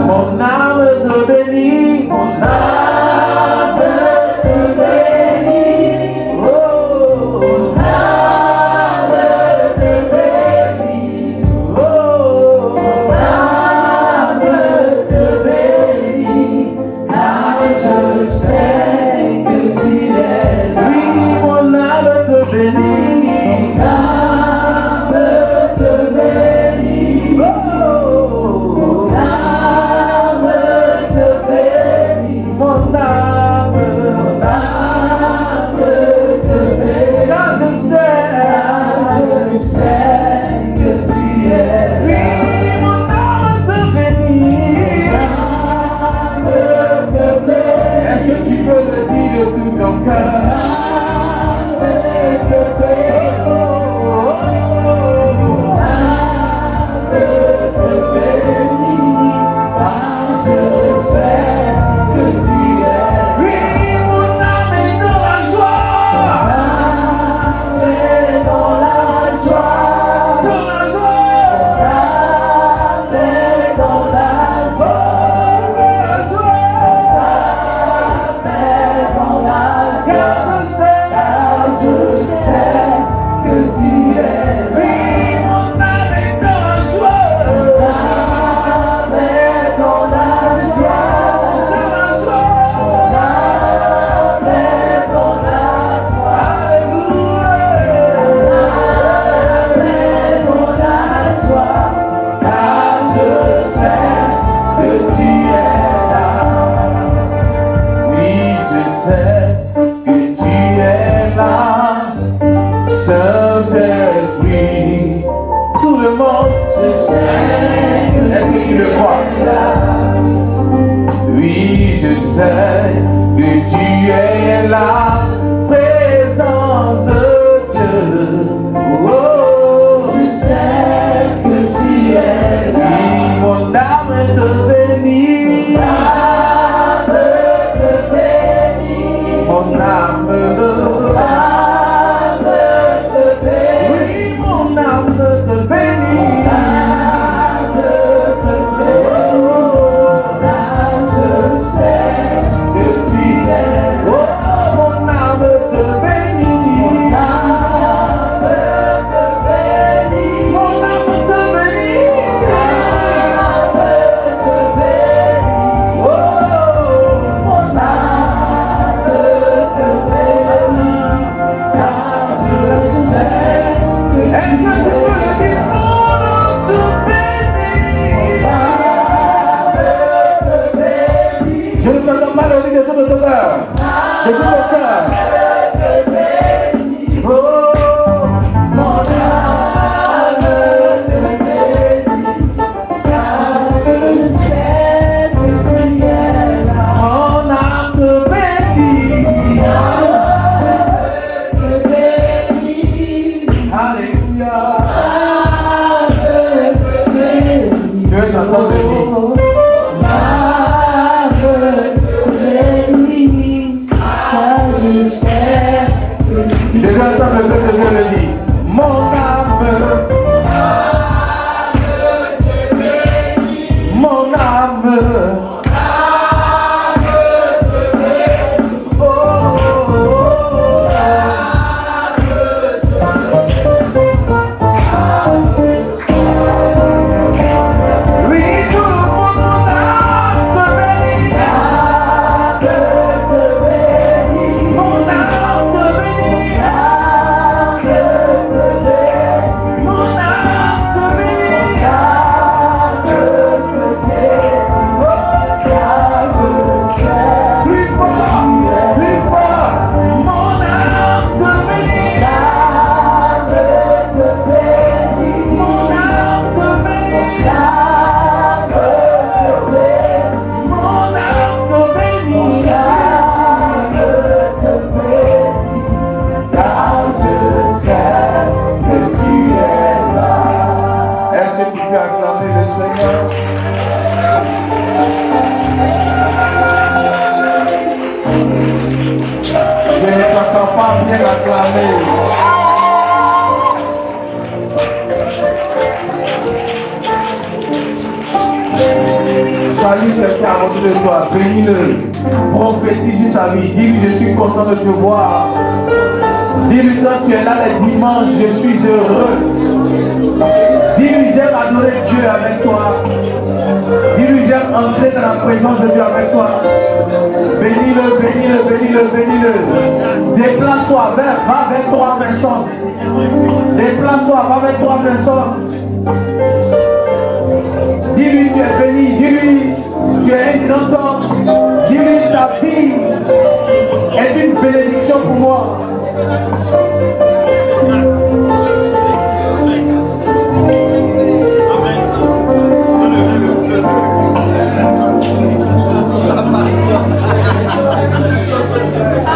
Mon âme te bénit, ton cœur. Salut quelqu'un autour de toi, bénis-le, prophétise sa vie, dis-lui je suis content de te voir. Dis-lui quand tu es là les dimanches, je suis heureux. Dis-lui j'aime adorer Dieu avec toi. Dis-lui j'aime entrer dans la présence de Dieu avec toi. Bénis-le, bénis-le, bénis-le, bénis-le. Déplace-toi, va avec 3 personnes. Déplace-toi, va avec 3 personnes. Dis-lui tu es béni, dis-lui tu es un grand homme. Dis-lui ta vie est une bénédiction pour moi.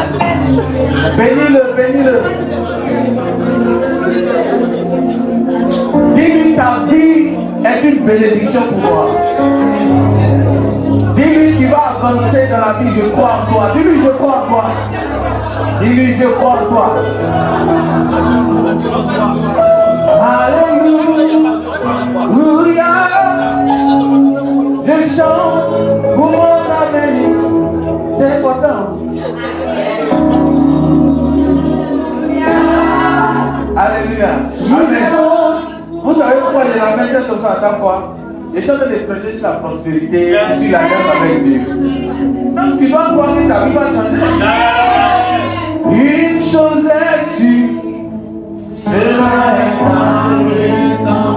Amen. Bénis-le, bénis-le. Dis-lui ta vie est une bénédiction pour toi. Dis-lui tu vas avancer dans la vie, je crois en toi. Dis-lui je crois en toi. Dis-lui je crois en toi. Alléluia. Je chante pour mon avenir. C'est important. Alléluia. Amen. Vous savez pourquoi je ramène cette chanson à chaque fois? Les gens de prêcher sur la prospérité, sur la grâce avec Dieu. Donc tu dois croire que ta vie va changer. Une chose est sûre, cela est arrivé dans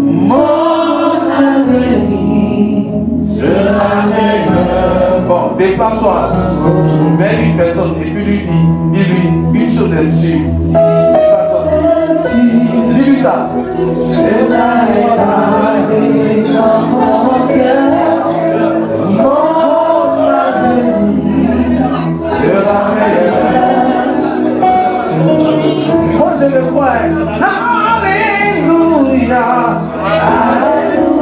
mon avenir sera meilleur. Bon, déplace-toi vers une personne et puis lui dis-lui, une chose est sûre. Dis-lui ça. Cela est arrivé dans mon cœur. Mon avenir sera meilleur. Moi je le crois. Alléluia. Alléluia.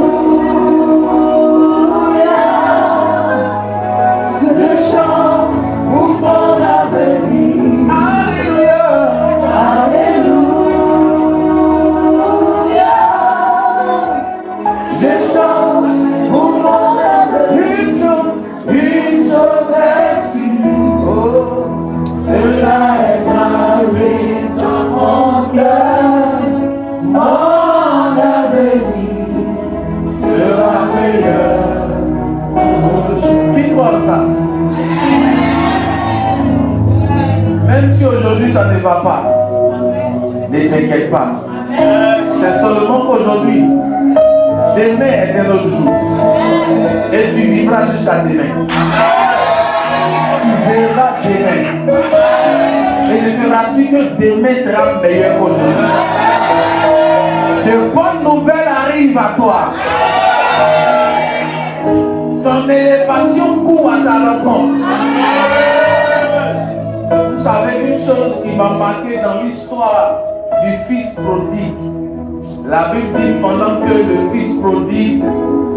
Je chante pour mon avenir. Alléluia. Alléluia. Je chante pour mon avenir. Une chose est sûre. Oh, cela est gravé dans mon cœur. Mon avenir sera meilleur. Qui croit ça? Même si aujourd'hui ça ne va pas, ne t'inquiète pas. C'est seulement qu'aujourd'hui, demain est un autre jour. Et tu vivras jusqu'à demain. Tu verras demain. Et je te rassure que demain sera meilleur qu'aujourd'hui. De bonnes nouvelles arrivent à toi. Ton élévation court à ta rencontre. Vous savez une chose qui m'a marqué dans l'histoire du fils prodigue. La Bible dit pendant que le fils prodigue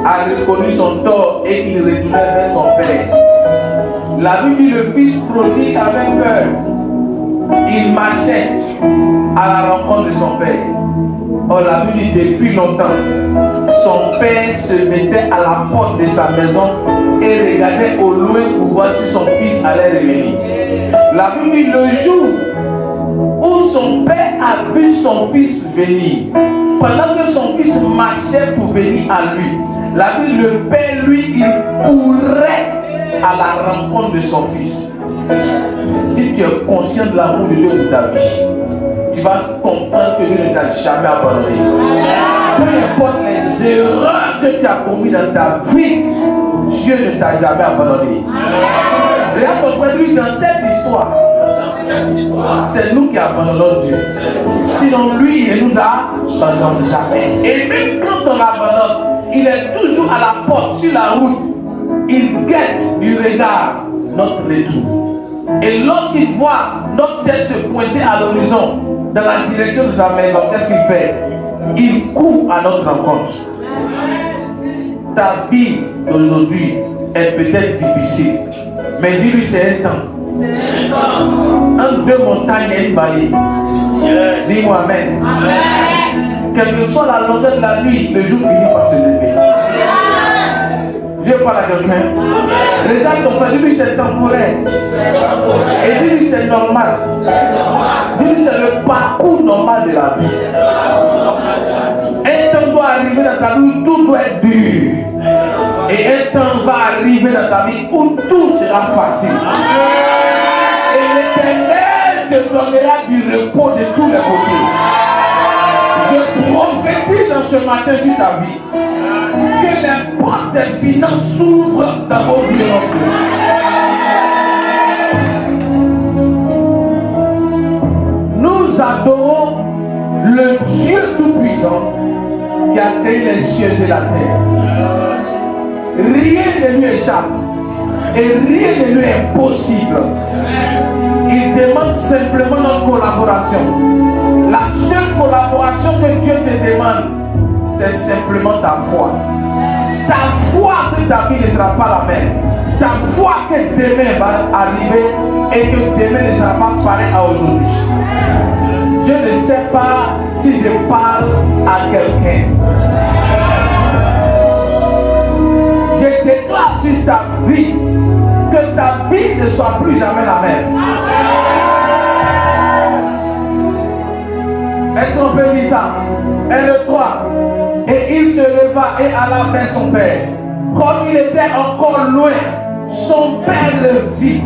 a reconnu son tort et qu'il retournait vers son père. La Bible dit le fils prodigue avait peur. Il marchait à la rencontre de son père. Or la Bible dit depuis longtemps, son père se mettait à la porte de sa maison et regardait au loin pour voir si son fils allait revenir. La Bible dit le jour où son père a vu son fils venir, pendant que son fils marchait pour venir à lui, la Bible dit le père lui il courait à la rencontre de son fils. Si tu es conscient de l'amour de Dieu pour ta vie, tu vas comprendre que Dieu ne t'a jamais abandonné. Peu importe les erreurs que tu as commises dans ta vie, Dieu ne t'a jamais abandonné. Regarde pourquoi lui dans cette histoire, c'est nous qui abandonnons Dieu. Sinon lui, il ne nous abandonne jamais. Et même quand on l'abandonne, il est toujours à la porte, sur la route. Il guette du regard notre retour. Et lorsqu'il voit notre tête se pointer à l'horizon, dans la direction de sa maison, qu'est-ce qu'il fait? Il court à notre rencontre. Ta vie d'aujourd'hui est peut-être difficile, mais dis-lui c'est un temps. Entre deux montagnes et une vallée. Dis-moi amen. Quelle que soit la longueur de la nuit, le jour finit par se lever. Dieu parle à quelqu'un. Regarde ton frère, dis-lui c'est temporaire. Et dis-lui c'est normal. Dis-lui c'est le parcours normal de la vie. Un temps doit arriver dans ta vie où tout doit être dur. Et un temps va arriver dans ta vie où tout sera facile. Et l'Éternel te donnera du repos de tous les côtés. Je prophétise dans ce matin sur ta vie. Que les portes des finances s'ouvrent dans vos vies. Nous adorons le Dieu Tout-Puissant qui a créé les cieux et la terre. Rien ne lui échappe. Et rien ne lui est impossible. Il demande simplement notre collaboration. La seule collaboration que Dieu te demande, c'est simplement ta foi. Ta foi que ta vie ne sera pas la même. Ta foi que demain va arriver et que demain ne sera pas pareil à aujourd'hui. Je ne sais pas si je parle à quelqu'un. Je déclare sur ta vie que ta vie ne soit plus jamais la même. Est-ce qu'on peut dire ça? Et le 3. Et il se leva et alla vers son père. Comme il était encore loin, son père le vit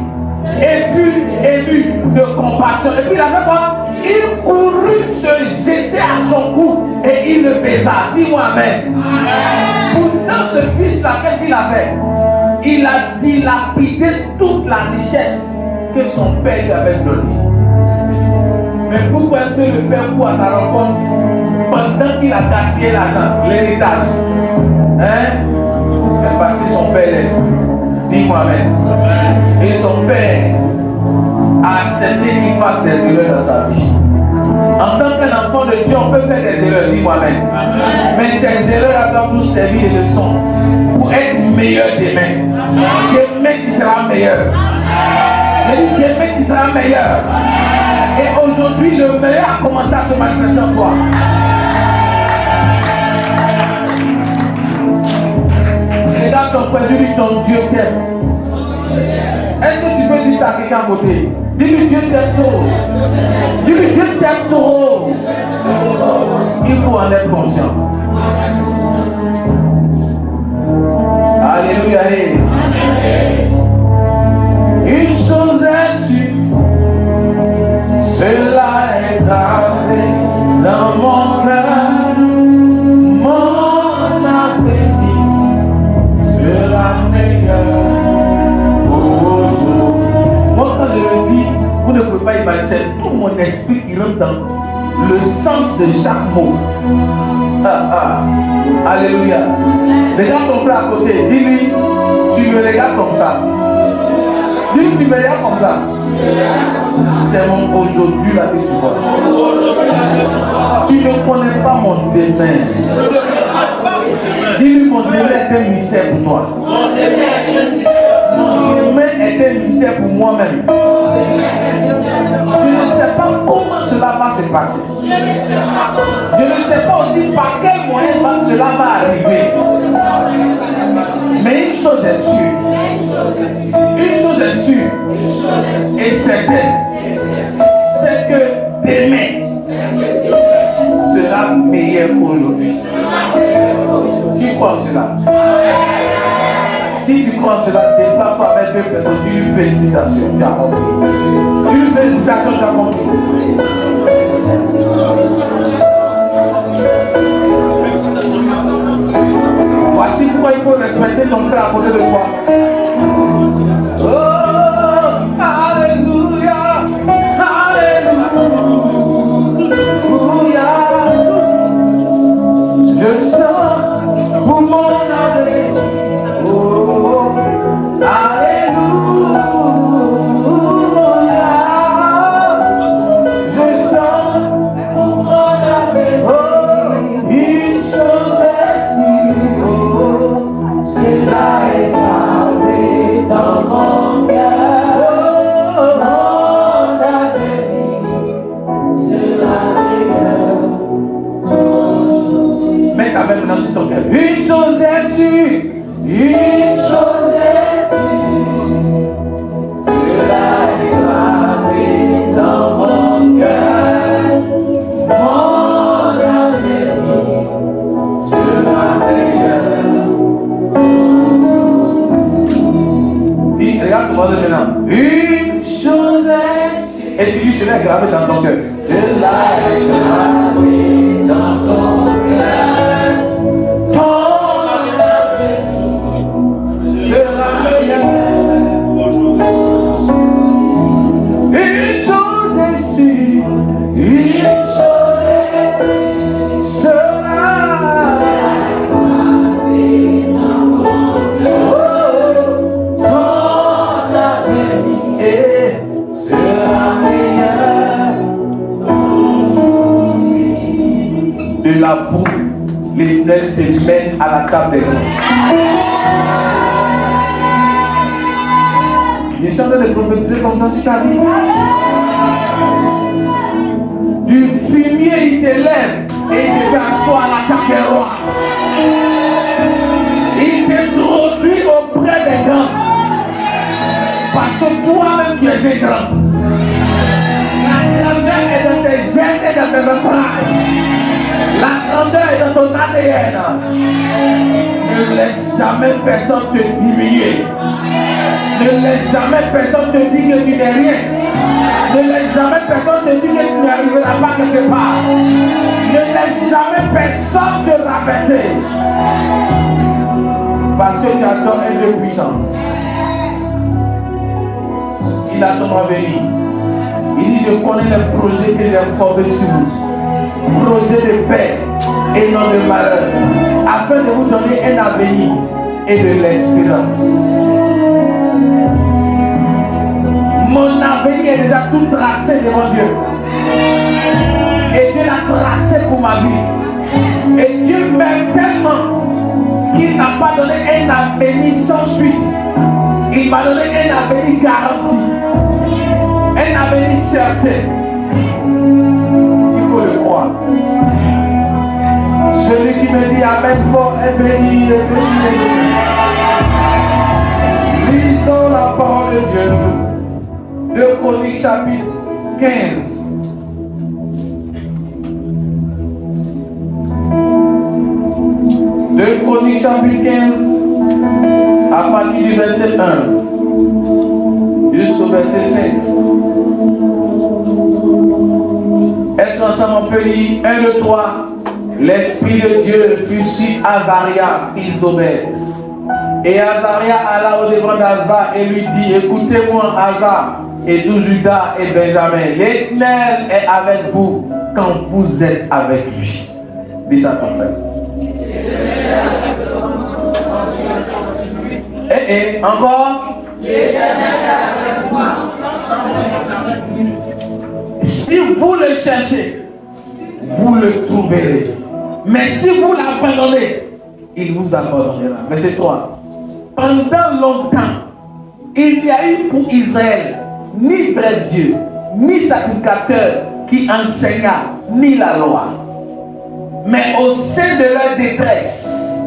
et fut ému de compassion. Et puis il a fait quoi? Il courut se jeter à son cou et il le baisa. Dis-moi amen. Pourtant ce fils-là, qu'est-ce qu'il a fait? Il a dilapidé toute la richesse que son père lui avait donnée. Mais pourquoi est-ce que le père court à sa rencontre pendant qu'il a gaspillé l'argent, l'héritage? Hein? C'est parce que son père est. Dis-moi amen. Et son père a accepté qu'il fasse des erreurs dans sa vie. En tant qu'un enfant de Dieu, on peut faire des erreurs, dis-moi amen. Mais ces erreurs doivent nous servir de leçon pour être meilleurs demain. Demain qui sera meilleur. Mais demain qui sera meilleur. Et aujourd'hui, le meilleur a commencé à se manifester en toi. Regarde ton frère, dis-lui ton Dieu t'aime. Est-ce que tu peux dire ça à quelqu'un à côté? Dis-lui Dieu t'aime trop. Dis-lui Dieu t'aime trop. Il faut en être conscient. Alléluia. Une chose est sûre, cela est gravé dans mon cœur. Mon avenir sera meilleur. Moi, quand je le dis, vous ne pouvez pas imaginer, c'est tout mon esprit qui rentre dans le sens de chaque mot. Alléluia. Regarde ton frère à côté, dis-lui, tu me regardes comme ça. Dis-lui, tu me regardes comme ça. C'est mon aujourd'hui la vie du vois. Tu ne connais pas mon demain. Dis-lui, mon demain est un mystère pour toi. Mon demain est un mystère pour moi-même. Je ne sais pas comment cela va se passer. Je ne sais pas aussi par quel moyen cela va arriver. Mais une chose est sûre. Une chose est sûre et certaine. C'est que demain sera meilleur qu'aujourd'hui. Qui croit en cela? Si tu crois en cela, déplace-toi avec deux personnes. Une félicitation, tu as compris. Une félicitation, tu as compris. Voici pourquoi il faut respecter ton frère à côté de toi. Oh, alléluia, alléluia. Je sens pour mon avenir. Oh, alléluia. Je sens pour mon avenir. Oh, une chose est sûre. Oh, c'est là et gravé dans mon cœur. Oh, mon avenir sera meilleur aujourd'hui. Mets ta main maintenant sur ton cœur. Une chose est sûre. Une chose est sûre. Cela est gravé dans mon cœur. Mon avenir sera meilleur. Dis, regarde-moi maintenant. Une chose est sûre. Et tu dis, cela est gravé dans ton cœur. Cela est gravé dans ton cœur. Ton avenir sera meilleur. Une chose est sûre. Une chose est sûre. Cela est gravé dans mon cœur. sera meilleur. De la boue, l'Éternel te mène à la table des grands. Je suis en train de prophétiser comme ça sur ta vie. Du fumier, il te lève et il te fait asseoir à la table des rois. Il t'introduit auprès des grands. Parce que toi-même tu es un grand. La grandeur est dans tes gènes et dans tes entrailles. La grandeur est dans ton ADN. Ne laisse jamais personne te diminuer. Ne laisse jamais personne te dire que tu n'es rien. Ne laisse jamais personne te dire que tu n'arriveras pas quelque part. Ne laisse jamais personne te rabaisser. Parce que tu attends un Dieu puissant. Il attend à venir. Il dit, je connais les projets que j'ai formés sur vous. Projet de paix et non de malheur, afin de vous donner un avenir et de l'espérance. Mon avenir est déjà tout tracé devant Dieu. Et Dieu l'a tracé pour ma vie. Et Dieu m'aime tellement qu'il n'a pas donné un avenir sans suite. Il m'a donné un avenir garanti. Un avenir certain. Le croire. Celui qui me dit Amen fort est béni, est béni, est béni. Lisons la parole de Dieu. 2 Chroniques chapitre 15. 2 Chroniques chapitre 15 à partir du verset 1 jusqu'au verset 5. Est-ce ensemble on peut lire 1, 2, 3. L'Esprit de Dieu fut sur Azaria, fils d'Obed. Et Azaria alla au-devant d'Aza et lui dit, écoutez-moi Aza et tout Juda et Benjamin. L'Éternel est avec vous quand vous êtes avec lui. Dis ça ton frère. Et encore. L'Éternel est avec moi. Si vous le cherchez, vous le trouverez. Mais si vous l'abandonnez, il vous abandonnera. Mais c'est toi. Pendant longtemps, il n'y a eu pour Israël ni vrai Dieu, ni sacrificateur qui enseigna, ni la loi. Mais au sein de leur détresse,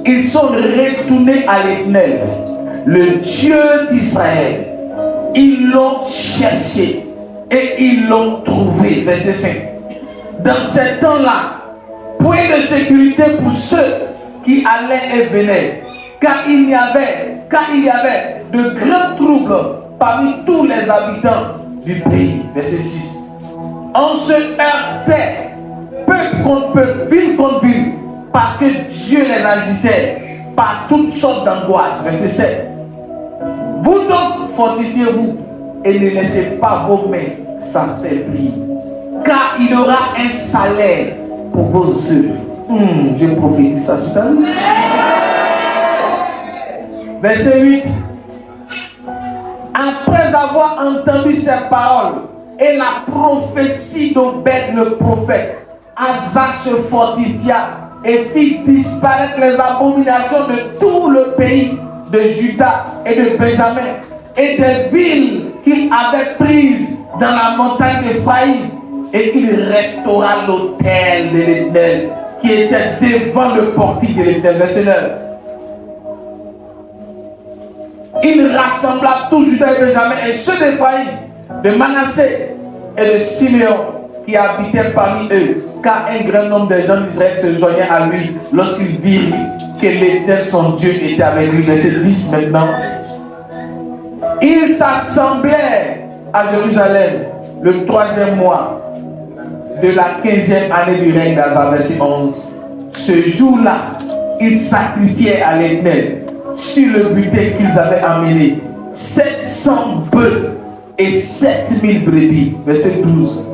ils sont retournés à l'Éternel, le Dieu d'Israël. Ils l'ont cherché. Et ils l'ont trouvé. Verset 5. Dans ce temps-là, point de sécurité pour ceux qui allaient et venaient, car il y avait de grands troubles parmi tous les habitants du pays. Verset 6. On se heurtait, peuple contre peuple, ville contre ville, parce que Dieu les agitait par toutes sortes d'angoisses. Verset 7. Vous donc fortifiez-vous et ne laissez pas vos mains s'affaiblir, car il y aura un salaire pour vos œuvres. Je prophétise ça tout à l'heure. Verset 8. Après avoir entendu ces paroles et la prophétie d'Obed le prophète, Asa se fortifia et fit disparaître les abominations de tout le pays de Juda et de Benjamin et des villes qu'il avait prises dans la montagne d'Éphraïm, et il restaura l'autel de l'Éternel qui était devant le portique de l'Éternel. Verset 9. Il rassembla tout Juda et Benjamin et ceux d'Éphraïm, de Manassé et de Siméon qui habitaient parmi eux, car un grand nombre de gens d'Israël se joignaient à lui lorsqu'ils virent que l'Éternel son Dieu était avec lui. Verset 10 maintenant. Ils s'assemblaient à Jérusalem le 3e mois de la 15e année du règne d'Asa. Verset 11. Ce jour-là, ils sacrifiaient à l'Éternel sur le butin qu'ils avaient amené 700 bœufs et 7000 brebis. Verset 12.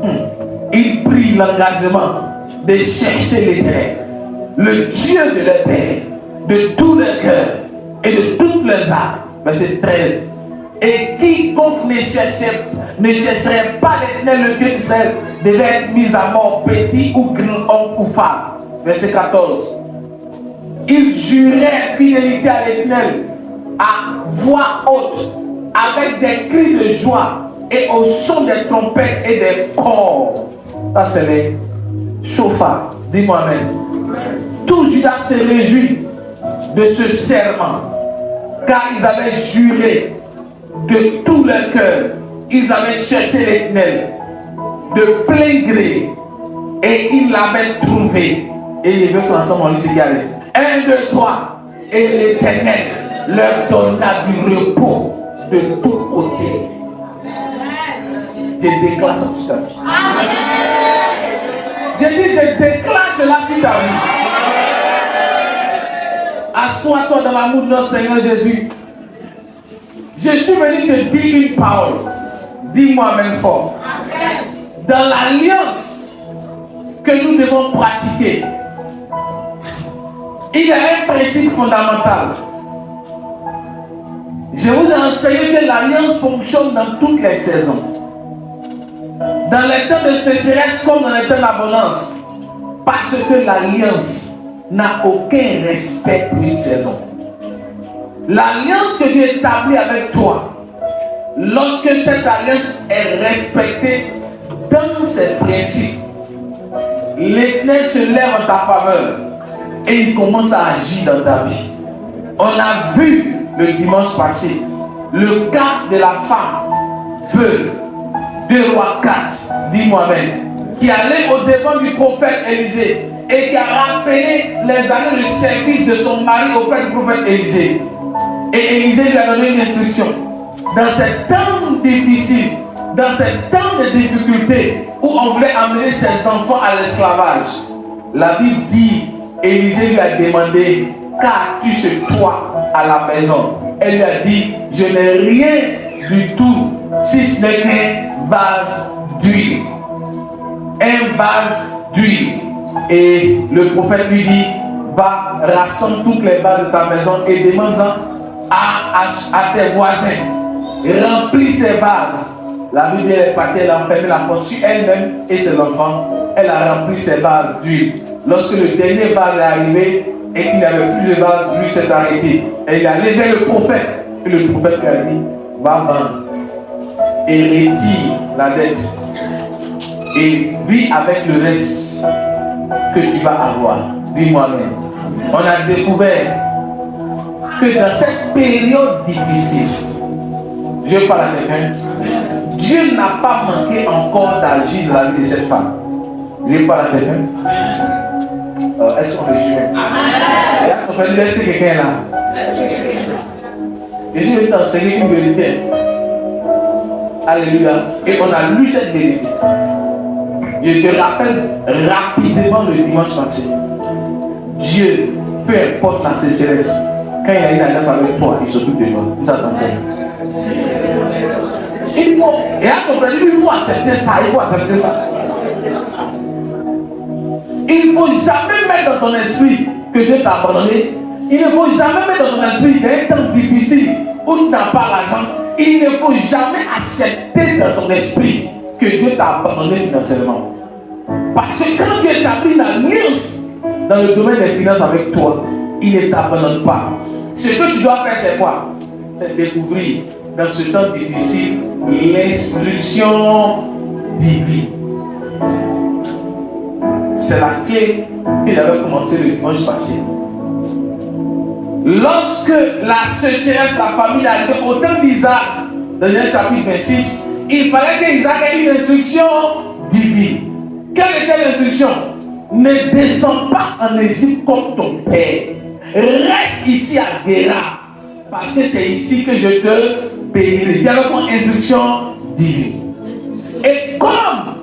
Ils prirent l'engagement de chercher l'Éternel, le Dieu de leur père, de tout leur cœur et de toutes leurs âmes. Verset 13. Et quiconque ne ne chercherait pas l'Éternel, le Dieu d'Israël, devait être mis à mort, petit ou grand, homme ou femme. Verset 14. Ils juraient fidélité à l'Éternel à voix haute, avec des cris de joie et au son des trompettes et des corps. Ça, c'est les chauffards. Dis-moi amen. Tout Judas se réjouit de ce serment, car ils avaient juré de tout leur cœur. Ils avaient cherché l'Éternel de plein gré et ils l'avaient trouvé. Et ils veulent qu'ensemble on lui dit 1, 2, 3. Et l'Éternel leur donna du repos de tous côtés. Je déclare ça sur ta vie. Je dis, je déclare cela sur ta vie. Assois-toi dans l'amour de notre Seigneur Jésus. Je suis venu te dire une parole. Dis-moi même fort. Dans l'alliance que nous devons pratiquer, il y a un principe fondamental. Je vous ai enseigné que l'alliance fonctionne dans toutes les saisons. Dans les temps de sécheresse comme dans les temps d'abondance. Parce que l'alliance n'a aucun respect pour une saison. L'alliance que Dieu établit avec toi, lorsque cette alliance est respectée dans ses principes, l'Éternel se lève en ta faveur et il commence à agir dans ta vie. On a vu le dimanche passé le cas de la femme veuve de Roi 4, dis-moi même, qui allait au devant du prophète Élisée et qui a rappelé les années de service de son mari auprès du prophète Élisée. Et Élisée lui a donné une instruction. Dans ces temps difficiles, dans ces temps de difficultés où on voulait amener ses enfants à l'esclavage, la Bible dit, Élisée lui a demandé, qu'as-tu chez toi à la maison? Elle lui a dit, je n'ai rien du tout, si ce n'est qu'un vase d'huile. Un vase d'huile. Et le prophète lui dit, va, rassemble toutes les vases de ta maison et demande-en à tes voisins. Remplis ces vases. La Bible est partie, elle a enfermé la porte sur elle-même et ses enfants. Elle a rempli ses vases d'huile. Lorsque le dernier vase est arrivé et qu'il n'y avait plus de vase, lui s'est arrêté. Et il a levé le prophète. Et le prophète lui a dit, va vendre et retire la dette. Et vis avec le reste que tu vas avoir. Dis-moi même. On a découvert que dans cette période difficile, je parle à quelqu'un, Dieu n'a pas manqué encore d'agir dans la vie de cette femme. Je parle à quelqu'un. Elles sont les jumelles. On peut laisser quelqu'un là. Et je vais t'enseigner une vérité. Alléluia. Et on a lu cette vérité. Je te rappelle rapidement le dimanche passé. Dieu, peu importe la sécheresse, quand il a une alliance avec toi, il s'occupe de toi. Vous attendez. Il faut, et à comprendre, il faut accepter ça, il faut accepter ça. Il ne faut jamais mettre dans ton esprit que Dieu t'a abandonné. Il ne faut jamais mettre dans ton esprit d'un temps difficile où tu n'as pas l'argent. Il ne faut jamais accepter dans ton esprit que Dieu t'a abandonné financièrement. Parce que quand Dieu établit une alliance dans le domaine des finances avec toi, il ne t'abandonne pas. Ce que tu dois faire, c'est quoi? C'est découvrir dans ce temps difficile l'instruction divine. C'est la clé qu'il avait commencé le dimanche passé. Lorsque la sécheresse, la famille arrivait au temps d'Isaac, dans le chapitre 26, il fallait qu'Isaac ait une instruction divine. Quelle était l'instruction? Ne descends pas en Égypte comme ton père. Reste ici à Guéra. Parce que c'est ici que je te bénirai. Il y avait une instruction divine. Et comme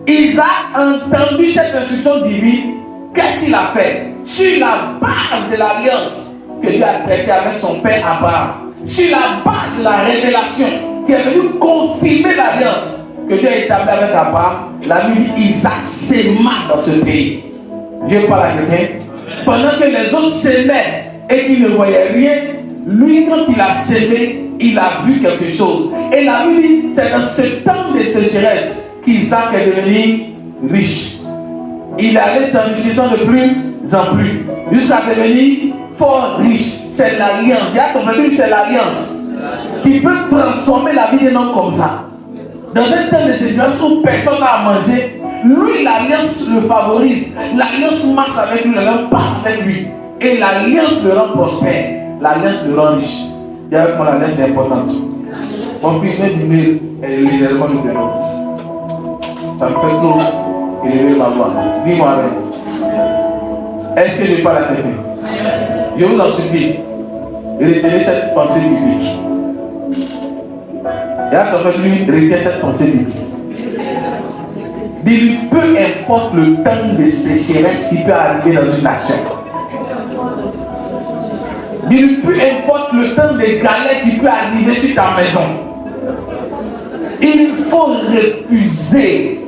Isaac a entendu cette instruction divine, qu'est-ce qu'il a fait? Sur la base de l'alliance que Dieu a traitée avec son père Abraham, sur la base de la révélation qui est venue confirmer l'alliance que Dieu a établie avec Abraham, la Bible dit Isaac s'aima dans ce pays. Dieu parle à quelqu'un. Pendant que les autres s'aimaient et qu'ils ne voyaient rien, Lui, quand il a sémé, il a vu quelque chose. Et la Bible dit, c'est dans ce temps de sécheresse qu'Isaac est devenu riche. Il allait s'enrichissant de plus en plus, jusqu'à devenir fort riche. C'est l'alliance. Il y a compris, c'est l'alliance qui peut transformer la vie d'un homme comme ça. Dans un temps de sécheresse où personne n'a à manger, lui, l'alliance le favorise. L'alliance marche avec lui, l'alliance part avec lui. Et l'alliance le rend prospère. L'alliance le rend riche. Et avec moi, l'alliance est importante. Mon fils est diminué et légèrement le vélo. Ça me fait trop élever ma voix. Dis-moi avec. Est-ce que je parle à quelqu'un? Je vous en supplie, retenez cette pensée biblique. Et là, quand lui, retenez cette pensée biblique. Dis-lui, peu importe le temps de sécheresse qui peut arriver dans une nation. Dis-lui, peu importe le temps de galère qui peut arriver sur ta maison. Il faut refuser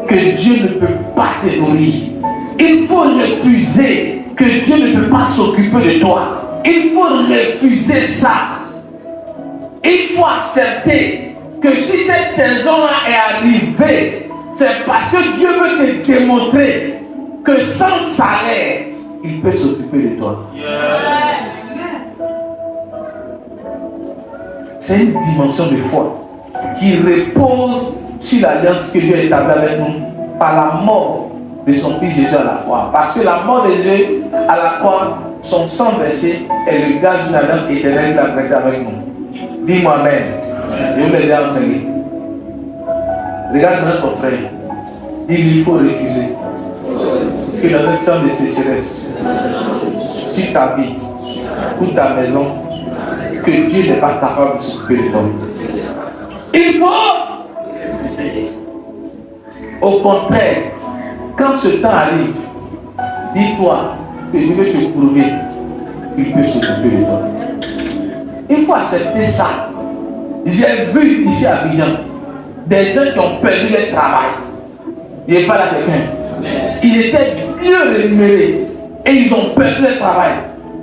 que Dieu ne peut pas te nourrir. Il faut refuser que Dieu ne peut pas s'occuper de toi. Il faut refuser ça. Il faut accepter que si cette saison-là est arrivée, c'est parce que Dieu veut te démontrer que sans salaire, il peut s'occuper de toi. C'est une dimension de foi qui repose sur l'alliance que Dieu a établie avec nous par la mort de son fils Jésus à la croix. Parce que la mort de Jésus à la croix, son sang versé est le gage d'une alliance éternelle qu'il a traitée avec nous. Dis-moi Amen. Je vais m'aider à enseigner. Regarde maintenant ton frère. Il faut refuser que dans un temps de sécheresse, sur ta vie, ou ta maison, que Dieu n'est pas capable de s'occuper de toi. Il faut. Au contraire, quand ce temps arrive, dis-toi que Dieu veut te prouver qu'il peut s'occuper de toi. Il faut accepter ça. J'ai vu ici à Abidjan des gens qui ont perdu leur travail. Il n'y a pas là quelqu'un. Ils étaient bien rémunérés et ils ont perdu leur travail.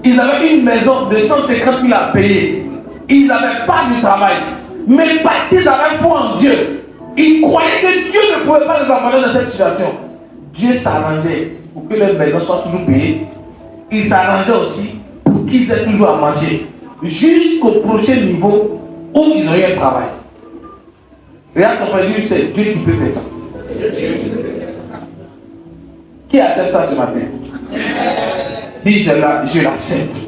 Ils avaient une maison de 150 000 à payer. Ils n'avaient pas de travail. Mais parce qu'ils avaient foi en Dieu, ils croyaient que Dieu ne pouvait pas les abandonner dans cette situation. Dieu s'arrangeait pour que leur maison soit toujours payée. Il s'arrangeait aussi pour qu'ils aient toujours à manger. Jusqu'au prochain niveau où ils ont eu un travail. Regarde ton frère, c'est Dieu qui peut faire ça. Qui accepte ça ce matin? Dis je l'accepte.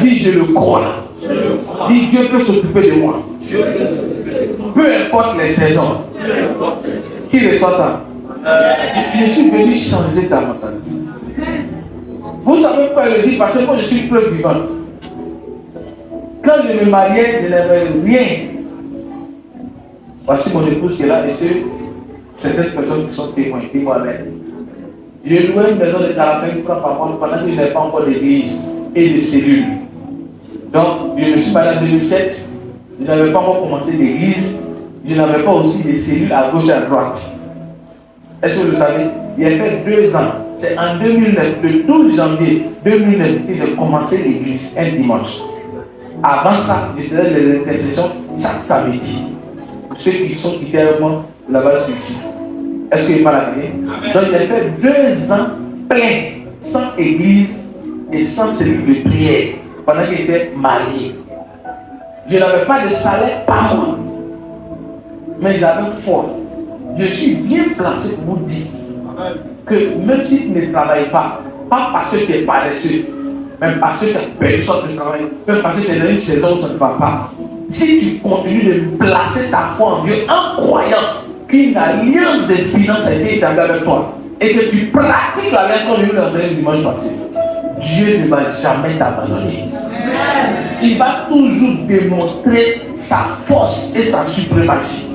Dis je le crois. Dis Dieu peut s'occuper de moi. Peu importe les saisons. Qui reçoit ça? Je suis venu changer ta mentalité. Vous savez pas le dire parce que moi je suis preuve vivante. Quand je me mariais, je n'avais rien. Voici mon épouse qui est là et certaines personnes qui sont témoins, qui moi-même. J'ai loué une maison de 45 francs par mois pendant que je n'avais pas encore d'église et de cellules. Donc, je me suis marié en 2007. Je n'avais pas encore commencé l'église. Je n'avais pas aussi des cellules à gauche et à droite. Est-ce que vous le savez? Il y a fait 2 ans. C'est en 2009, le 12 janvier 2009, que j'ai commencé l'église un dimanche. Avant ça, je faisais des intercessions chaque samedi. Pour ceux qui sont quittés avec moi, là-bas, je suis ici. Est-ce qu'il n'est pas la télé? Donc, j'ai fait 2 ans pleins, sans église et sans cellule de prière, pendant que j'étais marié. Je n'avais pas de salaire par mois, mais j'avais foi. Je suis bien placé pour vous dire que même si tu ne travailles pas parce que tu es paresseux, même parce que tu as perdu son travail, même parce que tu es dans une saison où ça ne va pas, si tu continues de placer ta foi en Dieu en croyant qu'une alliance de finances a été établie avec toi et que tu pratiques l'alliance qu'on a eu dans un dimanche passé, Dieu ne va jamais t'abandonner. Il va toujours démontrer sa force et sa suprématie.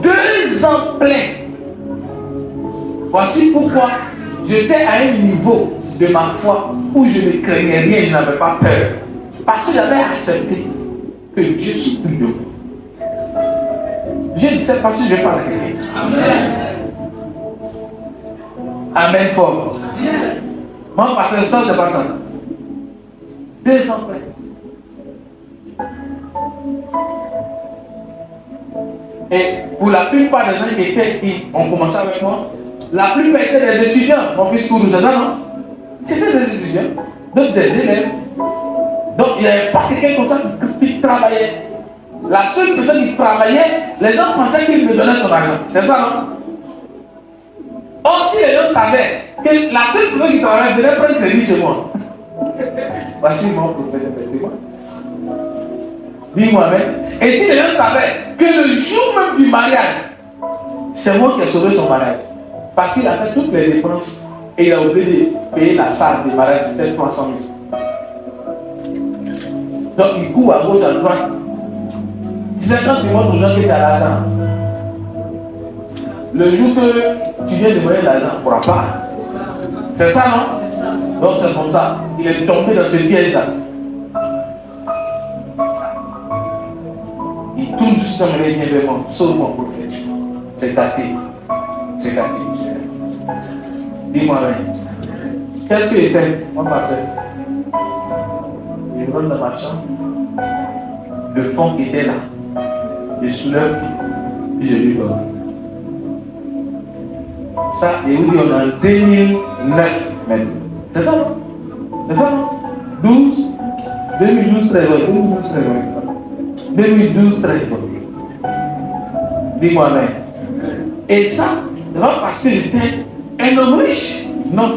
2 ans pleins. Voici pourquoi j'étais à un niveau de ma foi où je ne craignais rien, je n'avais pas peur. Parce que j'avais accepté que Dieu s'occupe de moi. Je ne sais pas si je parle à quelqu'un. Amen. Amen fort. Moi, parce que ça, c'est pas ça. 2 ans pleins. Et pour la plupart des gens qui ont commencé avec moi, la plupart étaient des étudiants. Mon fils cours de ça, non? C'était des étudiants, donc des élèves. Donc il n'y avait pas quelqu'un comme ça qui travaillait. La seule personne qui travaillait, les gens pensaient qu'il me donnait son argent. C'est ça, non? Or, si les gens savaient que la seule personne qui travaillait venait prendre crédit chez moi. Voici mon prophète, dis-moi. Dis-moi, même. Et si les gens savaient que le jour même du mariage, c'est moi qui ai sauvé son mariage. Parce qu'il a fait toutes les dépenses et il a oublié de payer la salle du mariage, c'était 300 000. Donc il court à gauche, à droite. C'est quand tu montres aux gens que tu as l'argent. Le jour que tu viens de demander l'argent, tu ne pourras pas. C'est ça, non? Donc c'est comme ça. Il est tombé dans ce piège-là. Il tourne du système et il vient vers moi. Sauve-moi, prophète. C'est gâté. C'est gâté. Dis-moi, qu'est-ce qu'il fait? On passait. Il rentre dans ma chambre. Le fond qui était là. Je soulève tout. Et je lui donne. Ça, et oui, on est en 2009 maintenant. C'est ça, non? C'est ça, non? 2012, 13, 2012, 13. Dis-moi, mais. Et ça, c'est pas parce que j'étais un homme riche. Non.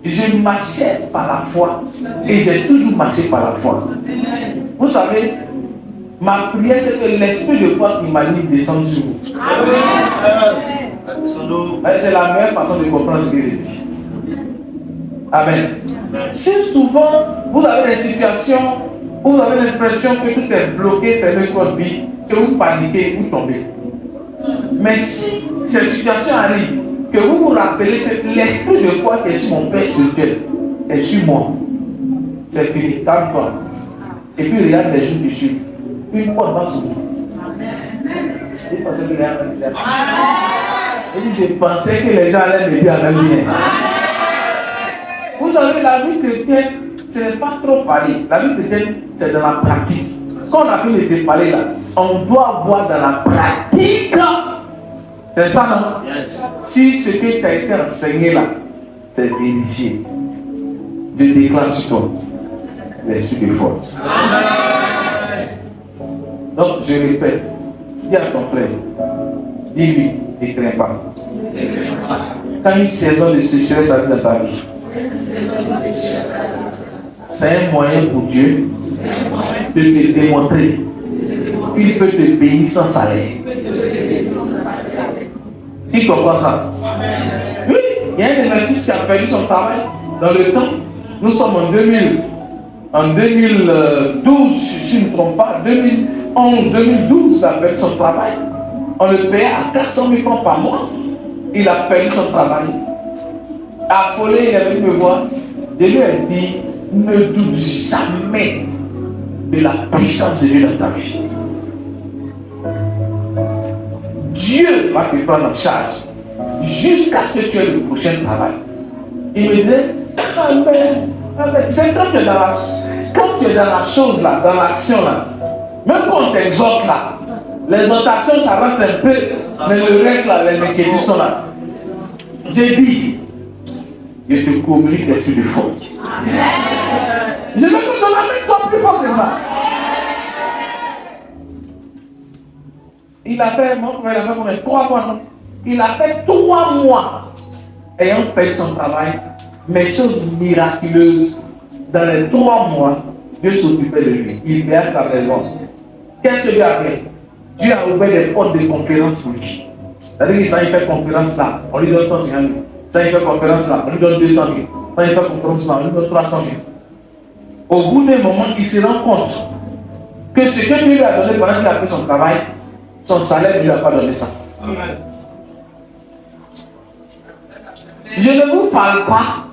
Je marchais par la foi. Et j'ai toujours marché par la foi. Vous savez, ma prière, c'est que l'esprit de foi qui m'a dit descendre sur vous. C'est la meilleure façon de comprendre ce que j'ai dit. Amen. Si souvent vous avez des situations où vous avez l'impression que tout est bloqué, fermé sur votre vie, que vous paniquez, vous tombez. Mais si cette situation arrive, que vous vous rappelez que l'esprit de foi qui est sur mon Père spirituel est sur moi, c'est fini, calme-toi. Et puis regarde les jours qui suivent. Une porte va s'ouvrir. Je pensais que les gens allaient me dire avec bien. Vous savez, la vie chrétienne, ce n'est pas trop parler. La vie chrétienne, c'est dans la pratique. Quand on a pu les parler là, on doit voir dans la pratique. C'est ça, non? Yes. Si ce qui t'a été enseigné là, c'est vérifié. Je déclare sur toi l'esprit de foi. Donc, je répète, dis à ton frère, dis-lui, ne crains pas. Quand une saison de sécheresse arrive dans ta vie, c'est un moyen pour Dieu de te démontrer qu'il peut te bénir sans salaire. Qui comprend ça? Oui, il y a un de mes fils qui a perdu son travail dans le temps. Nous sommes en 2012, si je ne me trompe pas, 2011, 2012, il a perdu son travail. On le payait à 400 000 francs par mois. Il a perdu son travail. Affolé, il est venu me voir. Je lui ai dit, ne doute jamais de la puissance de Dieu dans ta vie. Dieu va te prendre en charge jusqu'à ce que tu aies le prochain travail. Il me disait, c'est quand tu es dans la chose là, dans l'action là, même quand on t'exhorte là, l'exhortation ça rentre un peu, mais le reste là, les inquiétudes sont là. J'ai dit, je te communique l'esprit de foi. Je vais te donner toi plus fort que ça. Il a fait 3 mois, non? Il a fait 3 mois ayant fait son travail, mais chose miraculeuse, dans les 3 mois, Dieu s'occupait de lui. Il payait sa raison. Qu'est-ce que Dieu a fait? Dieu a ouvert des portes de conférence pour lui. C'est-à-dire que ça, il fait conférence là, on lui donne 150 000. Ça, il fait conférence là, on lui donne 200 000. Ça, il fait conférence là, on lui donne 300 000. Au bout d'un moment, il se rend compte que ce que Dieu lui a donné pendant qu'il a fait son travail, son salaire ne lui a pas donné ça. Amen. Je ne vous parle pas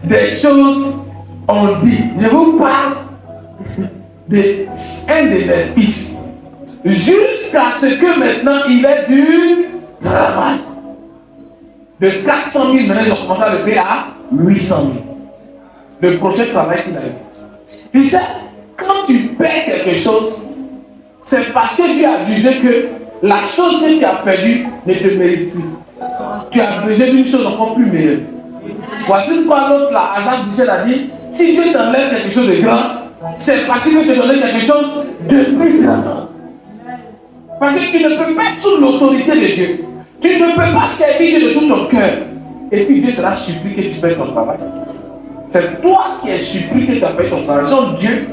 des choses on dit. Je vous parle d'un de mes fils. Jusqu'à ce que maintenant il ait du travail. De 400 000, maintenant ils ont commencé à le payer à 800 000. Le prochain travail qu'il a eu. Tu sais, quand tu paies quelque chose, c'est parce que Dieu a jugé que la chose que tu as perdue ne te mérite plus. Tu as besoin d'une chose encore plus meilleure. Voici pourquoi l'autre là, Azar Michel a dit, si Dieu t'enlève quelque chose de grand, c'est parce qu'il veut te donner quelque chose de plus grand. Parce que tu ne peux pas être sous l'autorité de Dieu. Tu ne peux pas servir Dieu de tout ton cœur. Et puis Dieu sera surpris que tu fasses ton travail. C'est toi qui es surpris que tu as fait ton travail. Donc Dieu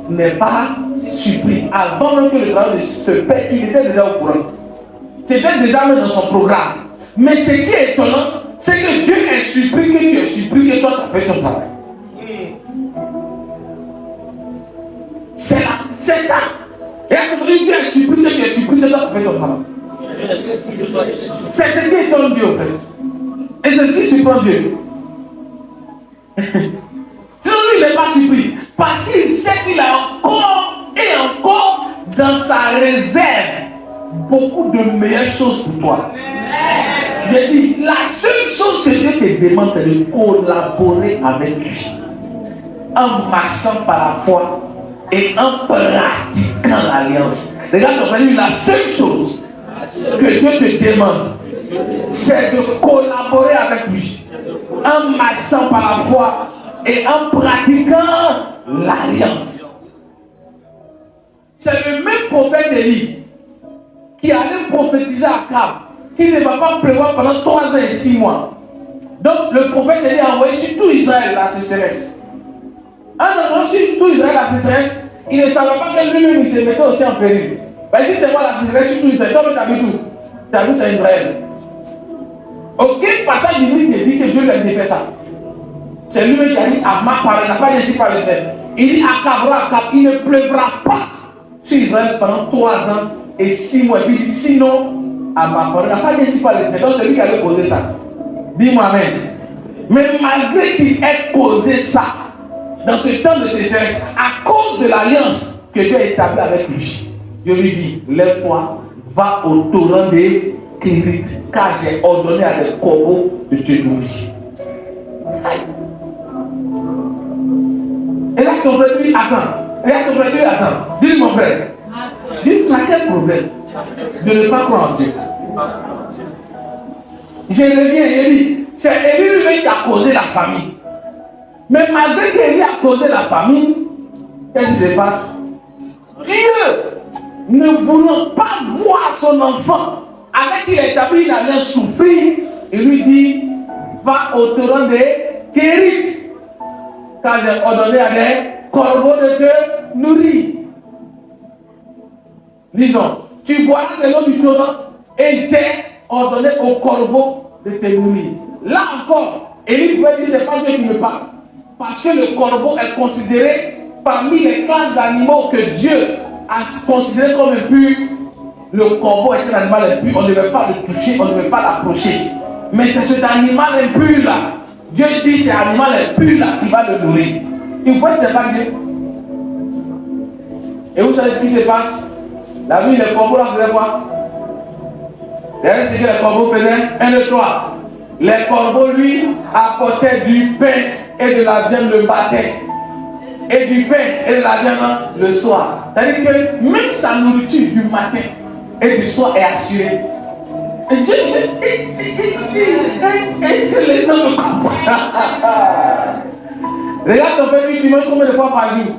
n'est pas surpris. Avant même que le travail se fait, il était déjà au courant. C'était déjà même dans son programme. Mais ce qui est étonnant, c'est que Dieu est surpris que tu es surpris que toi tu as fait ton travail. C'est ça. Et après, Dieu est surpris que tu es surpris que toi tu as fait ton travail. C'est ce qui étonne Dieu en fait. Et c'est ce qui surprend Dieu. Sinon lui il n'est pas surpris. Parce qu'il sait qu'il a encore et encore dans sa réserve beaucoup de meilleures choses pour toi. J'ai dit, la seule chose que Dieu te demande, c'est de collaborer avec lui. En marchant par la foi et en pratiquant l'alliance. Regarde, la seule chose que Dieu te demande, c'est de collaborer avec lui. En marchant par la foi et en pratiquant l'alliance. C'est le même prophète Élie qui allait prophétiser à Akab, qui ne va pas prévoir pendant 3 ans et 6 mois. Donc le prophète Élie a envoyé sur tout Israël la sécheresse. En envoyant sur tout Israël la sécheresse, il ne savait pas que lui-même il se mettait aussi en péril. Mais si tu vois la sécheresse sur tout Israël, toi tu habites où? Tu habites en Israël. Aucun passage du livre ne dit que Dieu lui a fait ça. C'est lui qui a dit à ma parole, n'a pas dit par le père. Il dit à Akab, il ne pleuvra pas sur Israël pendant 3 ans et 6 mois. Et puis il dit sinon, à ma parole, n'a pas dit par le père. Donc c'est lui qui avait causé ça. Dis-moi amen. Mais malgré qu'il ait causé ça, dans ce temps de sécheresse, à cause de l'alliance que Dieu a établie avec lui, Dieu lui dit, lève-toi, va au torrent des Kérit, car j'ai ordonné à des corbeaux de te nourrir. Et là, ton frère dit, attends. Dis mon frère, dis, tu as quel problème de ne pas croire en Dieu? Je reviens, il dit, c'est Élie qui a causé la famille. Mais malgré qu'Élie a causé la famille, qu'est-ce qui se passe? Dieu, ne voulant pas voir son enfant avec qui il a établi une alliance souffrir, il lui dit, va au torrent des Kérit, car j'ai ordonné à des corbeaux de te nourrir. Lisons, tu boiras de l'eau du torrent et j'ai ordonné aux corbeaux de te nourrir. Là encore, Élie pouvait dire, c'est pas Dieu qui me parle. Parce que le corbeau est considéré parmi les classes d'animaux que Dieu a considéré comme impur. Le corbeau est un animal impur, on ne devait pas le toucher, on ne devait pas l'approcher. Mais c'est cet animal impur là. Dieu dit c'est un animal impur là qui va le nourrir. Il faut être pas Dieu. Et vous savez ce qui se passe? La nuit, les corbeaux là faisaient quoi? Regardez ce que les corbeaux faisaient. 1, 2, 3. Les corbeaux lui apportaient du pain et de la viande le matin. Et du pain et de la viande le soir. C'est-à-dire que même sa nourriture du matin et du soir est assurée. Est-ce que les gens me comprennent? Regarde ton père, tu manges combien de fois par jour?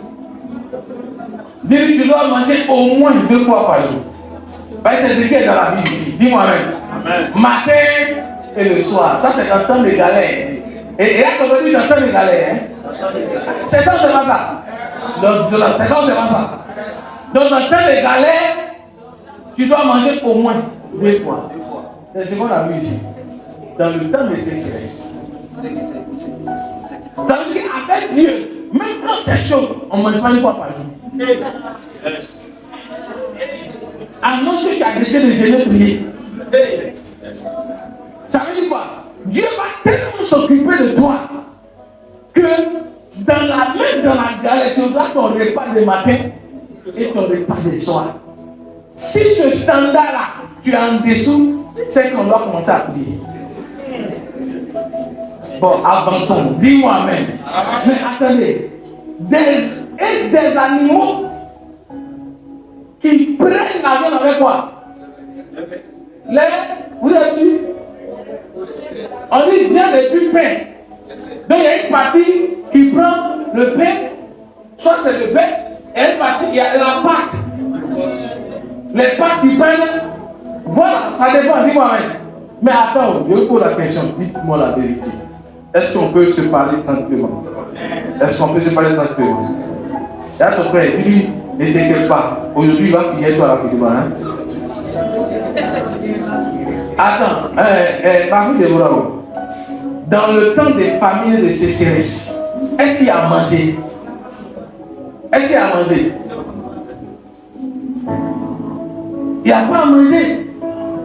Dis, tu dois manger au moins 2 fois par jour. Parce que c'est ce qui est dans la Bible ici. Dis-moi même. Matin et le soir. Ça, c'est dans le temps des galères. Et là, ton père, dans le temps des galères. C'est ça ou c'est pas ça? C'est ça ou c'est pas ça? Donc, dans le temps des galères, tu dois manger au moins 2 fois. C'est ce qu'on a vu ici. Dans le temps de sécheresse. Ça veut dire avec Dieu, même quand c'est chaud, on ne mange pas 1 fois par jour. Annonce que tu as décidé de jeûner prier. Ça veut dire quoi? Dieu va tellement s'occuper de toi que dans la galère, tu auras ton repas de matin et ton repas de soir. Si ce standard-là, tu es en dessous, c'est qu'on doit commencer à prier. Bon, avançons. Dis-moi amen. Mais attendez, des animaux qui prennent la viande avec quoi? Vous êtes sûr? On dit viande et puis pain. Donc il y a une partie qui prend le pain, soit c'est le bœuf, et une partie, il y a la pâte. Les pâtes qui prennent, voilà, ça dépend, dis-moi même. Mais attends, je vous pose la question, dites-moi la vérité. Est-ce qu'on peut se parler tranquillement? Est-ce qu'on peut se parler tranquillement? Et à ton frère, lui, ne t'inquiète pas. Aujourd'hui, il va finir toi rapidement. Hein? Attends, Marie de Mourao, dans le temps des familles de sécheresse, est-ce qu'il y a à manger? Est-ce qu'il y a à manger? Il n'y a pas à manger.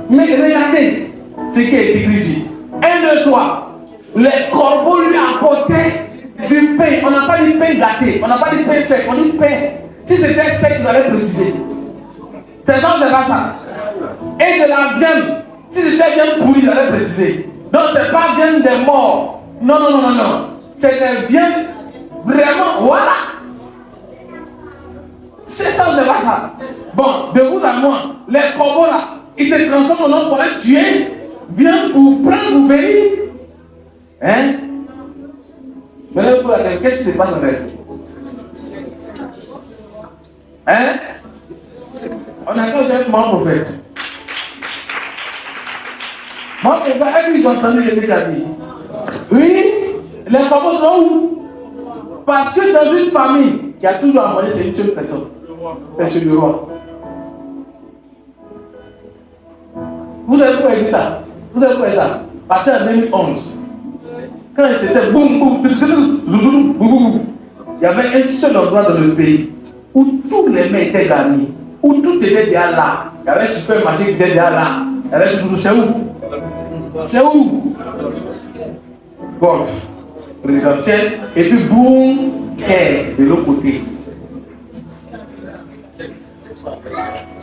Mais regardez ce qui est écrit ici. 1, 2, 3. Les corbeaux lui apportaient du pain. On n'a pas dit pain gâté. On n'a pas dit pain sec. On dit pain. Si c'était sec, vous allez préciser. C'est ça, c'est pas ça. Et de la viande. Si c'était bien pourri, vous allez préciser. Donc, ce n'est pas viande des morts. Non, non, non, non, non. C'est des viandes vraiment. Voilà. C'est ça ou c'est pas ça? Bon, de vous à moi, les corbeaux là, ils se transforment en homme pour les tuer, bien pour prendre, pour bénir. Hein? Mais vous qu'est-ce qui se passe avec? Hein? On a causé avec mon prophète. Mon prophète, est-ce qu'ils ont entendu ce qu'il a dit? Oui, les corbeaux sont où? Parce que dans une famille, il y a toujours à manger, c'est une seule personne. C'est le roi. Vous avez quoi dit ça? Vous avez quoi ça? Parce qu'en 2011, quand c'était boum, boum, boum, boum, il y avait un seul endroit dans le pays où tous les mains étaient garnis, où tout était déjà là. Il y avait un supermarché qui était déjà là. Il y avait tout. C'est où? C'est où? Golf, présidentiel, et puis boum, de l'autre côté.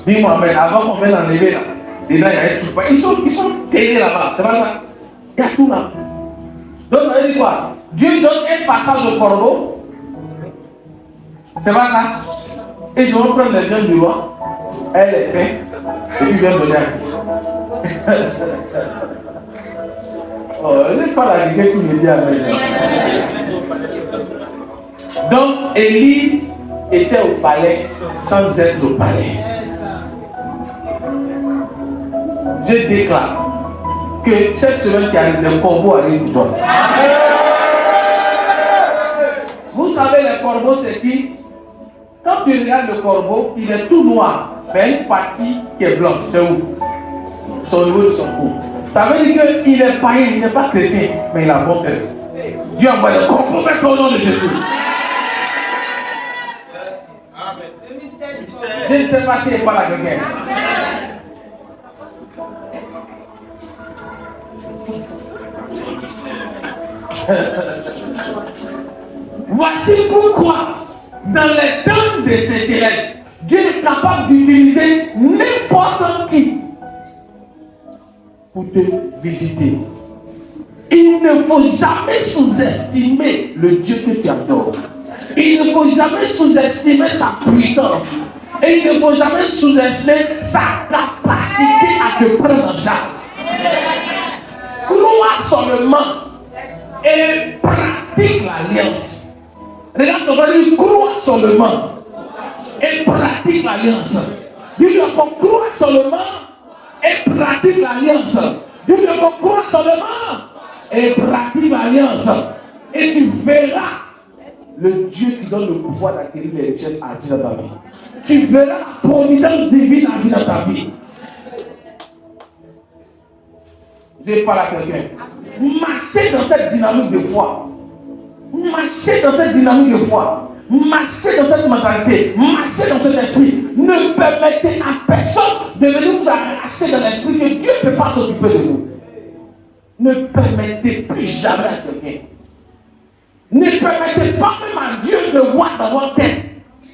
Dis-moi, mais avant qu'on vienne enlever là, déjà il y a tout. Ils sont terrés là-bas, c'est pas ça? Il y a tout là. Donc ça veut dire quoi? Dieu donne un passage au corbeau. C'est pas ça? Et ils vont prendre les viandes du roi, elle les paix, et puis viennent donner à qui? Oh, elle n'est pas la guerre qui me dit avec. Donc Élie était au palais sans être au palais. Je déclare que cette semaine qui arrive, le corbeau arrive pour toi. Vous savez, le corbeau, c'est qui? Quand tu regardes le corbeau, il est tout noir, mais une partie qui est blanche. C'est où? C'est au niveau de son cou. Ça veut dire qu'il est païen, il n'est pas chrétien, mais il a bon cœur. Dieu envoie le corbeau maintenant au nom de Jésus. Je ne sais pas si elle parle à quelqu'un. Voici pourquoi, dans les temps de sécheresse, Dieu est capable d'utiliser n'importe qui pour te visiter. Il ne faut jamais sous-estimer le Dieu que tu adores. Il ne faut jamais sous-estimer sa puissance. Et il ne faut jamais sous-estimer sa capacité à te prendre en charge. Crois seulement et pratique l'alliance. Regarde ton frère, lui, crois seulement et pratique l'alliance. Dis-lui encore, crois seulement et pratique l'alliance. Dis-lui encore, crois seulement et pratique l'alliance. Et tu verras le Dieu qui donne le pouvoir d'acquérir les richesses agir dans ta vie. Tu verras la providence divine agir dans ta vie. Je parle à quelqu'un. Marchez dans cette dynamique de foi. Marchez dans cette dynamique de foi. Marchez dans cette mentalité. Marchez dans cet esprit. Ne permettez à personne de venir vous arracher dans l'esprit que Dieu ne peut pas s'occuper de vous. Ne permettez plus jamais à quelqu'un. Ne permettez pas même à Dieu de voir dans votre tête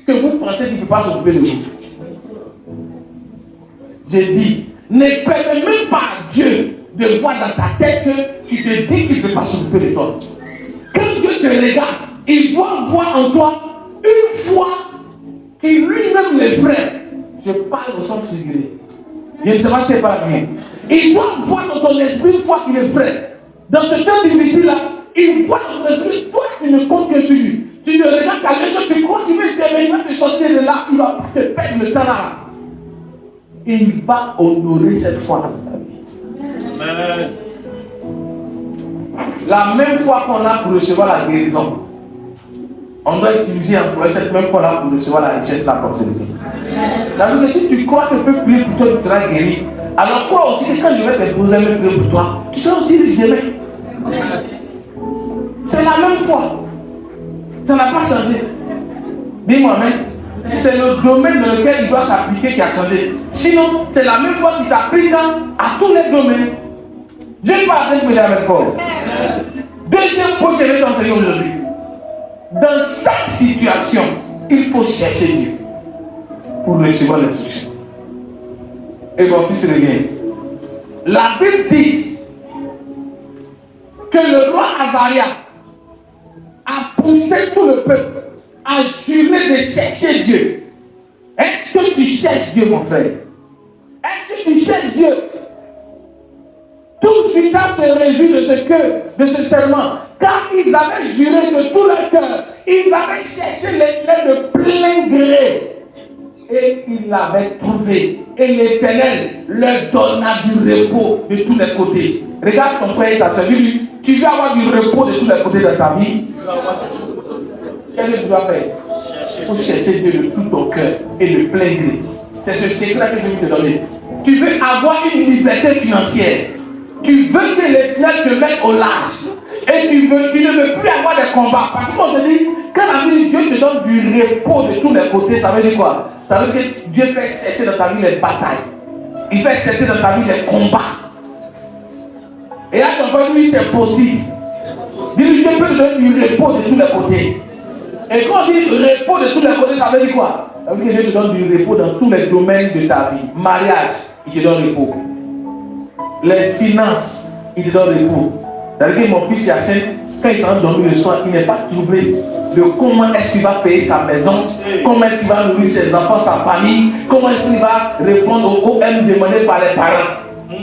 que vous pensez qu'il ne peut pas s'occuper de vous. J'ai dit, ne permettez même pas à Dieu de voir dans ta tête que tu te dis qu'il ne peut pas s'occuper de toi. Quand Dieu te regarde, il doit voir en toi une foi qui lui-même les frères. Je Je parle au sens figuré. Je ne sais pas si c'est pas bien. Il doit voir dans ton esprit une fois qu'il est vrai. Dans ce temps difficile-là, il voit dans ton esprit, toi tu ne comptes que sur lui. Tu ne regardes qu'à lui, tu crois qu'il va te sortir de là, il va te perdre le temps là. Il va honorer cette foi dans ta vie. Amen. La même foi qu'on a pour recevoir la guérison, on doit utiliser encore cette même foi-là pour recevoir la richesse, la prospérité. Ça veut dire que si tu crois que tu peux prier pour toi, tu seras guéri. Alors crois aussi que quand je vais te poser un prier pour toi, tu seras aussi riche demain. C'est la même foi. Ça n'a pas changé. Dis-moi, mais c'est le domaine dans lequel il doit s'appliquer qui a changé. Sinon, c'est la même foi qui s'applique à tous les domaines. Je ne vais pas avec la même foi. Deuxième point que je vais t'enseigner aujourd'hui. Dans chaque situation, il faut chercher Dieu pour recevoir l'instruction. Et mon fils revient. La Bible dit que le roi Azaria a poussé tout le peuple à jurer de chercher Dieu. Est-ce que tu cherches Dieu, mon frère? Est-ce que tu cherches Dieu? Tout Judas se réjouit de ce serment, car ils avaient juré de tout leur cœur. Ils avaient cherché l'Éternel de plein gré. Et ils l'avaient trouvé. Et l'Éternel leur donna du repos de tous les côtés. Regarde ton frère et ta soeur. Lui, tu veux avoir du repos de tous les côtés de ta vie. Qu'est-ce que tu dois faire? Il faut chercher Dieu de tout ton cœur et de plein gré. C'est ce secret que je vais te donner. Tu veux avoir une liberté financière. Tu veux que l'Éternel te mette au large. Et tu ne veux plus avoir des combats. Parce qu'on te dit, quand la vie de Dieu te donne du repos de tous les côtés, ça veut dire quoi? Ça veut dire que Dieu fait cesser dans ta vie les batailles. Il fait cesser dans ta vie les combats. Et là, ton point de vue, c'est possible. Dis-lui, Dieu peut te donner du repos de tous les côtés. Et quand on dit repos de tous les côtés, ça veut dire quoi? Ça veut dire que Dieu te donne du repos dans tous les domaines de ta vie. Mariage, il te donne repos. Les finances, il te donne repos. C'est-à-dire que mon fils Yacine, quand il s'en dormir le soir, il n'est pas troublé de comment est-ce qu'il va payer sa maison, comment est-ce qu'il va nourrir ses enfants, sa famille, comment est-ce qu'il va répondre aux OM demandés par les parents.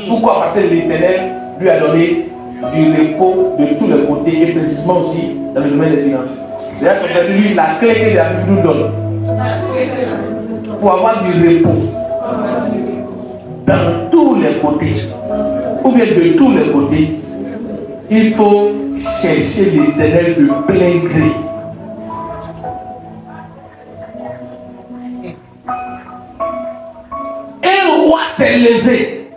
Pourquoi? Parce que l'Éternel lui a donné du repos de tous les côtés et précisément aussi dans le domaine des finances. D'ailleurs, lui, la clé que la Bible nous donne pour avoir du repos dans tous les côtés, ou bien de tous les côtés, il faut chercher l'Éternel de plein gré. Un roi s'est levé.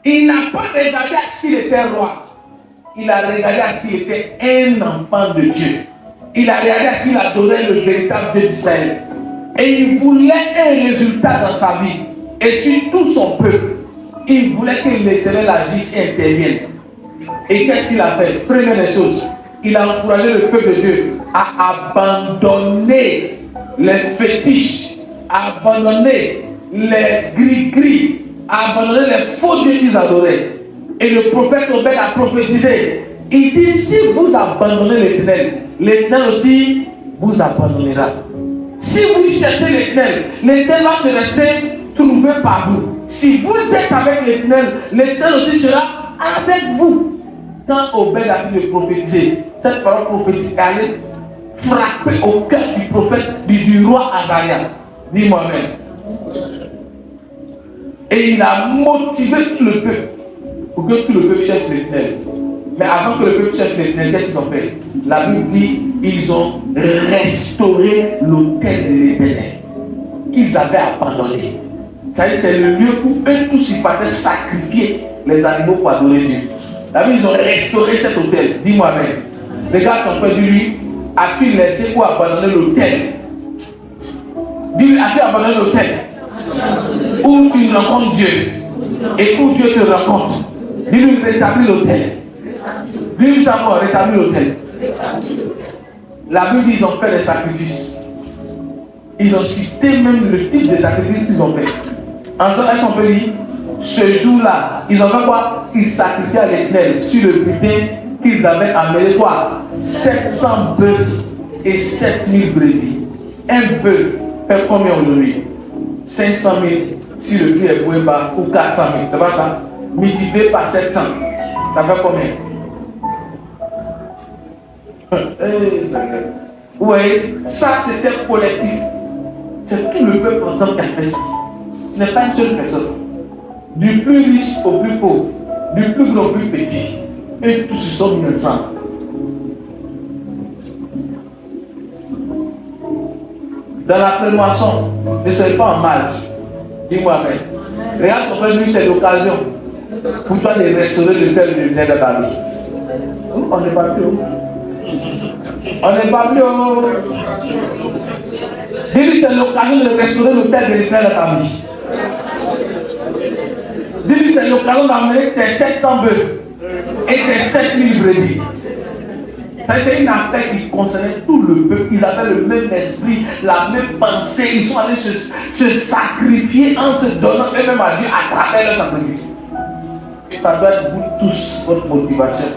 Il n'a pas regardé à ce qu'il était roi. Il a regardé à ce qu'il était un enfant de Dieu. Il a regardé à ce qu'il adorait le véritable Dieu d'Israël. Et il voulait un résultat dans sa vie. Et sur tout son peuple, il voulait que l'Éternel agisse et intervienne. Et qu'est-ce qu'il a fait? Première des choses, il a encouragé le peuple de Dieu à abandonner les fétiches, à abandonner les gris-gris, à abandonner les faux dieux qu'ils adoraient. Et le prophète Obed a prophétisé. Il dit, si vous abandonnez l'Éternel, l'Éternel aussi vous abandonnera. Si vous cherchez l'Éternel, l'Éternel va se laisser trouver par vous. Si vous êtes avec l'Éternel, l'Éternel aussi sera avec vous. Quand Obed a pu le prophétiser, cette parole prophétique allait frapper au cœur du prophète, du roi Azaria. Dis-moi même. Et il a motivé tout le peuple pour que tout le peuple cherche l'Éternel. Mais avant que le peuple cherche l'Éternel, qu'est-ce qu'ils ont fait? La Bible dit ils ont restauré l'autel de l'Éternel qu'ils avaient abandonné. C'est le lieu où eux tous ils partaient sacrifier les animaux pour adorer Dieu. La Bible, ils ont restauré cet autel. Dis-moi même. Regarde ton frère, dis-lui, as-tu laissé ou abandonné l'autel? Dis-lui, as-tu abandonné l'autel? Où tu rencontres Dieu et où Dieu te rencontre. Dis-lui, rétablis l'autel. Dis-lui savoir, rétablis l'autel. La Bible, ils ont fait des sacrifices. Ils ont cité même le type de sacrifice qu'ils ont fait. En ce moment, on peut dire, ce jour-là, ils ont fait quoi? Ils sacrifiaient à l'Éternel sur le butin qu'ils avaient amené quoi? 700 bœufs et 7000 brebis. Un bœuf fait combien aujourd'hui? 500 000 si le prix est moins bas ou 400 000. C'est pas ça? Multiplié par 700. Ça fait combien? Vous voyez, ça c'était collectif. C'est tout le peuple ensemble qui a fait ça. Ce n'est pas une seule personne. Du plus riche au plus pauvre, du plus grand au plus petit. Et tous se sont mis ensemble. Dans la prémoisson, ne soyez pas en marge. Dis-moi amen. Regarde ton frère, lui, c'est l'occasion pour toi de restaurer le père de lumière de ta vie. On n'est pas plus haut. On n'est pas plus haut. Dis-lui, c'est l'occasion de restaurer le père de lumière de ta vie. Dis-lui, c'est l'occasion d'amener tes 700 bœufs et tes 7000 brebis. C'est une affaire qui concernait tout le peuple. Ils avaient le même esprit, la même pensée. Ils sont allés se sacrifier en se donnant eux-mêmes à Dieu à travers leur sacrifice. Ça doit être vous tous votre motivation.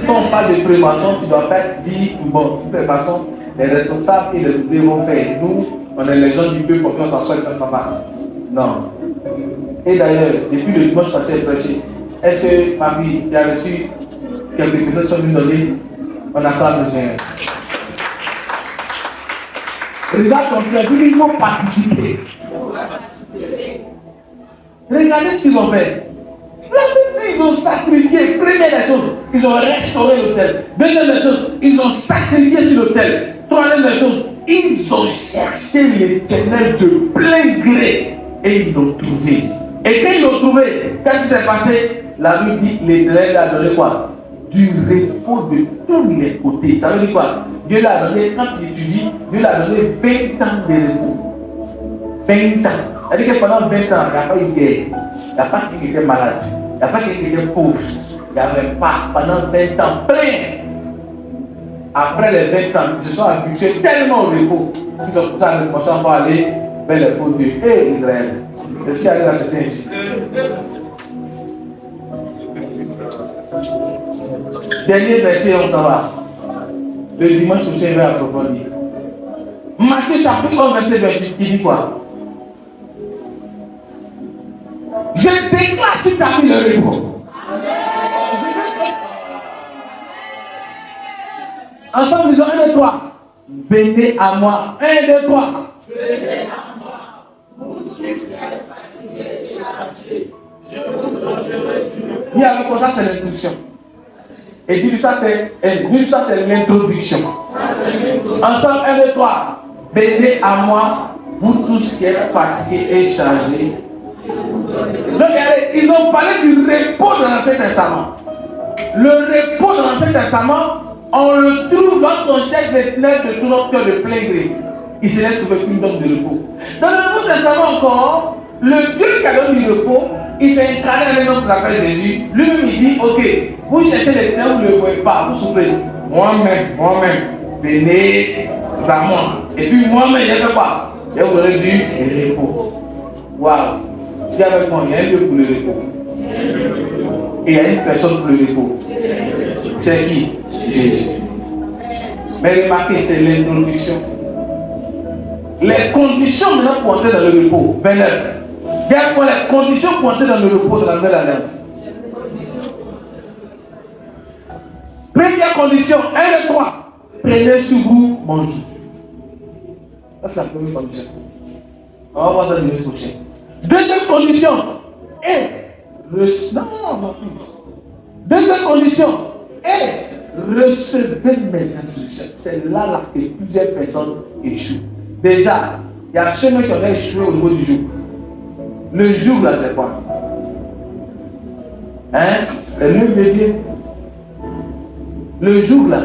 Quand on parle de prévention, tu dois pas dire, bon, de toute façon, les responsables et les ouvriers vont faire. Nous, on est les gens du peuple, pour qu'on s'assoit et qu'on s'en va. Non. Et d'ailleurs, depuis le dimanche passé, j'ai prêché. Est-ce que ma fille, tu as reçu quelques personnes qui sont venues donner? On acclame le Seigneur. Regarde ton frère, il faut participer. Regardez ce qu'ils ont fait. Ils ont sacrifié, première des choses, ils ont restauré l'autel. Deuxième des choses, ils ont sacrifié sur l'autel. Troisième des choses, ils ont cherché l'Éternel de plein gré et ils l'ont trouvé. Et quand ils l'ont trouvé, qu'est-ce qui s'est passé? La Bible dit l'Éternel a donné quoi? Du repos de tous les côtés. Ça veut dire quoi? Dieu l'a donné, quand il étudie, Dieu l'a donné 20 ans de repos. 20 ans. C'est-à-dire que pendant 20 ans, il n'y a pas eu de guerre. Il n'y a pas qui était malade. Il n'y a pas qui était pauvre. Il n'y avait pas pendant 20 ans plein. Après les 20 ans, ils se sont habitués tellement au repos. Ils ont commencé à aller vers le faux Dieu. Et Israël. C'est ce qui arrive à certains ici. Dernier verset, on s'en va. Le dimanche prochain, je vais approfondir. Matthieu chapitre 1, verset 28, il dit quoi? Je déclare sur ta vie le repos. Ensemble, disons 1, 2, 3. Venez à moi. 1, 2, 3. Venez à moi. Vous qui êtes fatigués et chargés, je vous donnerai du repos. Il y a comme ça, c'est l'introduction. Et dis ça, c'est l'introduction. Ensemble, 1, 2, 3. Venez à moi, vous tous qui êtes fatigués et chargés. Donc, regardez, ils ont parlé du repos dans l'Ancien Testament. Le repos dans l'Ancien Testament, on le trouve lorsqu'on cherche l'Éternel de tout notre cœur de plein gré. Il se laisse trouver une donne de repos. Dans le Nouveau Testament encore, le Dieu qui a donné du repos, il s'est incarné avec un homme qui s'appelle Jésus. Lui-même, il dit, ok, vous cherchez l'Éternel, vous ne le voyez pas, vous souffrez. Moi-même, venez à moi. Et puis moi-même, je ne fais pas. Je vous donne du repos. Waouh. Dis avec moi, il y a un lieu pour le repos. Et il y a une personne pour le repos. C'est qui? Jésus. Mais remarquez, c'est l'introduction. Les conditions maintenant pour entrer dans le repos. 29. Regarde quoi les conditions pour entrer dans le repos de la nouvelle alliance. Première condition, 1 et 3. Prenez sur vous mon joug. Ça, c'est la première condition. On va voir ça dimanche prochain. Deuxième condition. Deuxième condition. Recevez mes instructions. C'est là que plusieurs personnes échouent. Déjà, il y a ceux qui ont échoué au niveau du jour. Le jour là, c'est quoi? Le lieu de Dieu. Le jour là,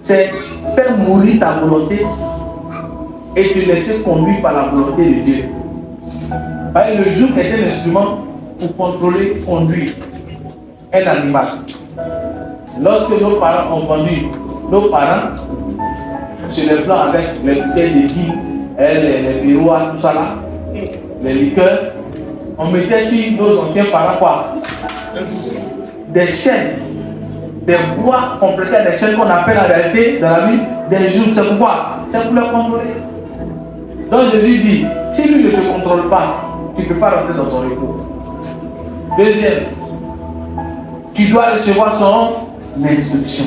c'est faire mourir ta volonté et te laisser conduire par la volonté de Dieu. Le jour est un instrument pour contrôler, conduire un animal. Lorsque nos parents ont vendu nos parents sur les plans avec les bouteilles de vin, les miroirs, tout ça là, les liqueurs, on mettait sur nos anciens parents quoi? Des chaînes, des bois complétés à des chaînes qu'on appelle en réalité dans la vie des jours. C'est pourquoi? C'est pour les contrôler. Donc Jésus dit, si lui ne te contrôle pas, tu ne peux pas rentrer dans son repos. Deuxième, tu dois recevoir son instruction.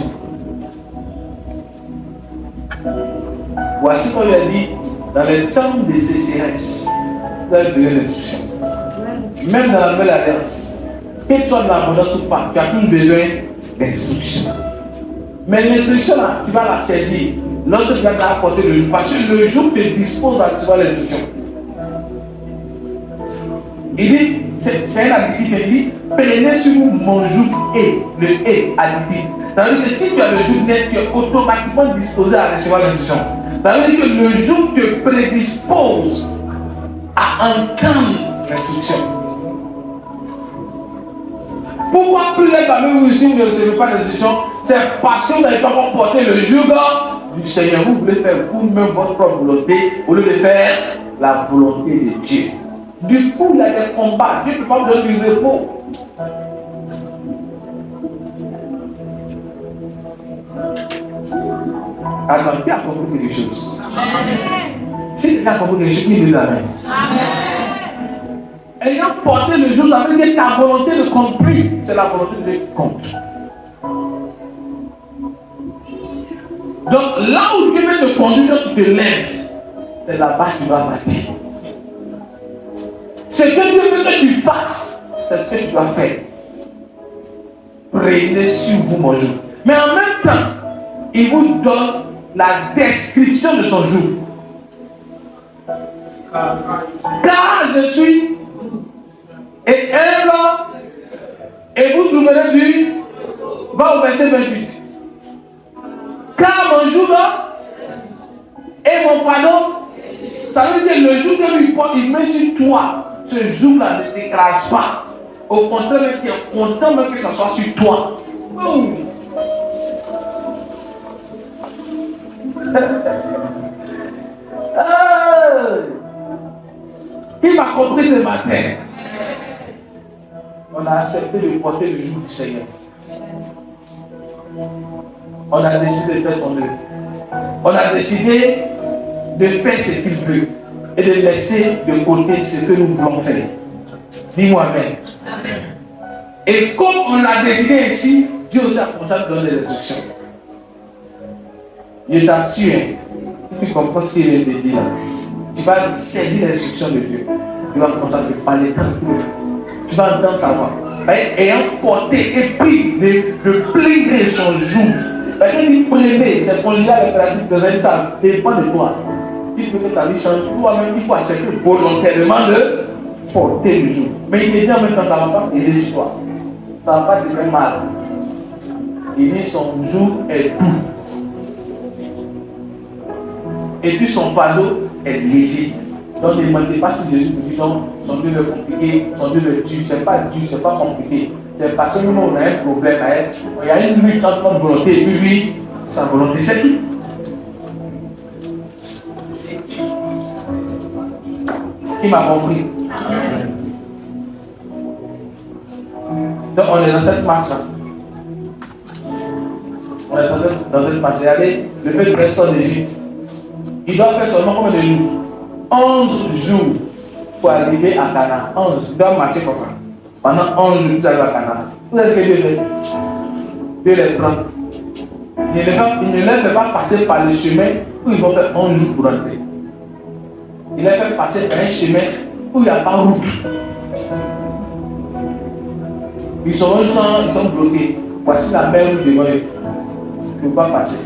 Voici ce qu'on lui a dit, dans le temps de sécheresse, tu dois donner l'instruction. Même dans la nouvelle alliance, que toi de l'abondance ou pas, tu as toujours besoin d'instruction. Mais l'instruction là, tu vas la saisir lorsque tu vas t'apporter le jour. Parce que le jour te dispose à recevoir l'instruction. Il dit, c'est un additif, il dit, prenez sur vous mon joug et le et additif. Ça veut dire que si tu as le joug net, tu es automatiquement disposé à recevoir l'instruction. Ça veut dire que le joug te prédispose à entendre l'instruction. Pourquoi plusieurs parmi vous ici ne recevez pas l'instruction? C'est parce que vous n'avez pas comporté le joug du Seigneur. Vous voulez faire vous-même votre propre volonté au lieu de faire la volonté de Dieu. Du coup, il y a des combats. Dieu ne peut pas vous donner du repos. Attends, qui a compris quelque chose? Si quelqu'un a compris quelque chose, il dit amen. Ayant porté le jour, ça veut dire que ta volonté ne compte plus. C'est la volonté de Dieu qui compte. Donc, là où Dieu veut te conduire, tu te lèves. C'est là-bas que tu vas bâtir. Ce que Dieu veut que tu fasses, c'est ce que tu vas faire. Prenez sur vous mon jour. Mais en même temps, il vous donne la description de son jour. Car je suis et humble, et vous trouverez du. Va au verset 28. Car mon jour et mon fardeau, ça veut dire que le jour que il met sur toi. Ce jour-là ne t'écrase pas. Au contraire, tu es content même que ça soit sur toi. Qui m'a compris ce matin? On a accepté de porter le jour du Seigneur. On a décidé de faire son œuvre. On a décidé de faire ce qu'il veut. Et de laisser de côté ce que nous voulons faire. Dis-moi amen. Et comme on l'a décidé ici, Dieu aussi a commencé à donner des instructions. Je t'assure, si tu comprends ce qu'il vient de dire, tu vas saisir l'instruction de Dieu. Tu vas commencer à te parler tranquille. Tu vas entendre sa voix. Ayant porté et puis de plier son joug. Il dit plier, c'est conjugué avec la pratique de ça dépend de toi. Il faut que ta vie change, toi-même, il faut accepter volontairement de porter le jour. Mais il te dit en même temps, ça ne va pas aider sur toi. Ça ne va pas te faire mal. Il dit son jour est doux. Et puis son fardeau est léger. Donc ne demandez pas si Jésus vous dit non, son Dieu est compliqué, son Dieu est dur. Ce n'est pas dur, ce n'est pas compliqué. C'est parce que nous, on a un problème. Il y a une lutte entre notre volonté et puis lui, sa volonté, c'est tout. Qui m'a compris? Donc on est dans cette marche-là. On est dans cette marche. Regardez, le peuple de sort d'Égypte. Il doit faire seulement combien de jours? 11 jours pour arriver à Canaan. 11. Il doit marcher comme ça. Pendant 11 jours, tu arrives à Canaan. Vous savez ce que Dieu fait? Dieu les prend. Il ne les fait pas passer par le chemin où ils vont faire 11 jours pour rentrer. Il les fait passer par un chemin où il n'y a pas de route. Ils sont bloqués. Voici la mer où devant eux. Tu ne peux pas passer.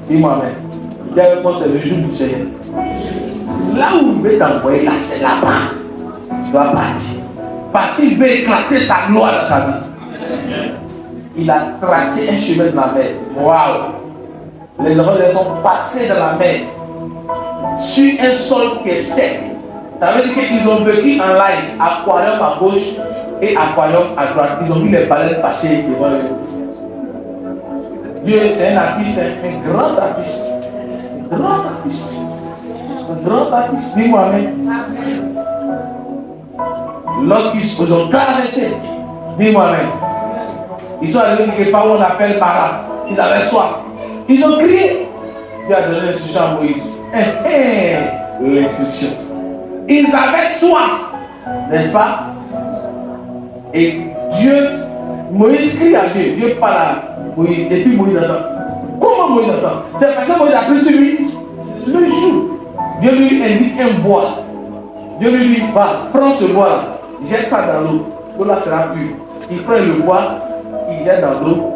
Dis-moi amen. Dis avec moi, c'est le jour du Seigneur. Là où il veut t'envoyer, là, c'est là-bas. Tu dois partir. Parce qu'il veut éclater sa gloire dans ta vie. Il a tracé un chemin de la mer. Waouh! Les enfants sont passés dans la mer. Sur un sol qui est sec. Ça veut dire qu'ils ont vécu en ligne, aquarium à gauche et aquarium à droite. Ils ont vu les baleines passer devant eux. Dieu, c'est un artiste, un grand artiste. Un grand artiste. Un grand artiste. Dis-moi amen. Lorsqu'ils ont traversé, dis-moi amen. Ils sont arrivés quelque part où on appelle Mara. Ils avaient soif. Ils ont crié. Dieu a donné l'instruction à Moïse. L'instruction. Ils avaient soif. N'est-ce pas? Et Dieu, Moïse crie à Dieu. Dieu parle à Moïse. Et puis Moïse attend. Comment Moïse attend? C'est parce que Moïse a pris sur lui. Le joue. Dieu lui indique un bois. Dieu lui dit, va, prends ce bois, jette ça dans l'eau. L'eau là sera pure. Il prend le bois, il jette dans l'eau.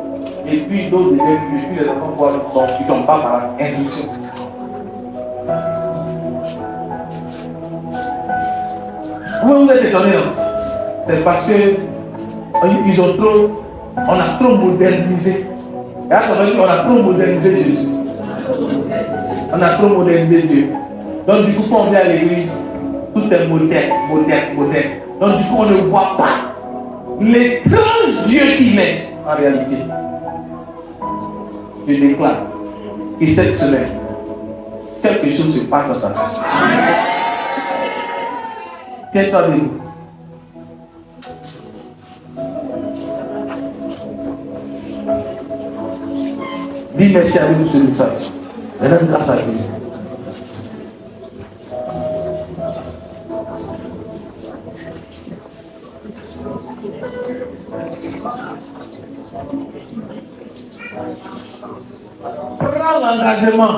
Et puis l'eau devient pure. Et puis les enfants boivent, donc ils ne tombent pas par instruction. Vous êtes étonnés, non? C'est parce que ils ont trop, on a trop modernisé. Et là, on a trop modernisé Jésus. On a trop modernisé Dieu. Donc du coup, quand on vient à l'église, tout est moderne. Donc du coup, on ne voit pas l'étrange Dieu qu'il est en réalité. Je déclare que cette semaine, quelque chose se passe à ta place. Tiens-toi debout. Dis merci à Dieu pour ce message. Maintenant, grâce à Christ. Prends l'engagement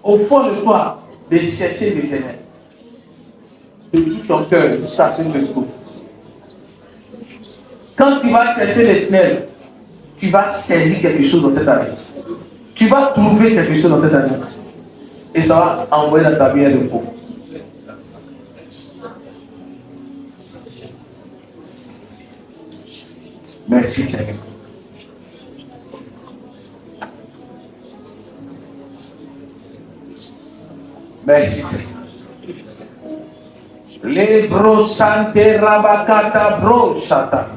au fond de toi de chercher l'Éternel. De tout ton cœur, jusqu'à ce que tu trouves. Quand tu vas chercher l'Éternel, tu vas saisir quelque chose dans cette alliance. Tu vas trouver quelque chose dans cette alliance. Et ça va envoyer dans ta vie un repos. Merci Seigneur. Merci Seigneur. Les bro sante rabakata bro shata.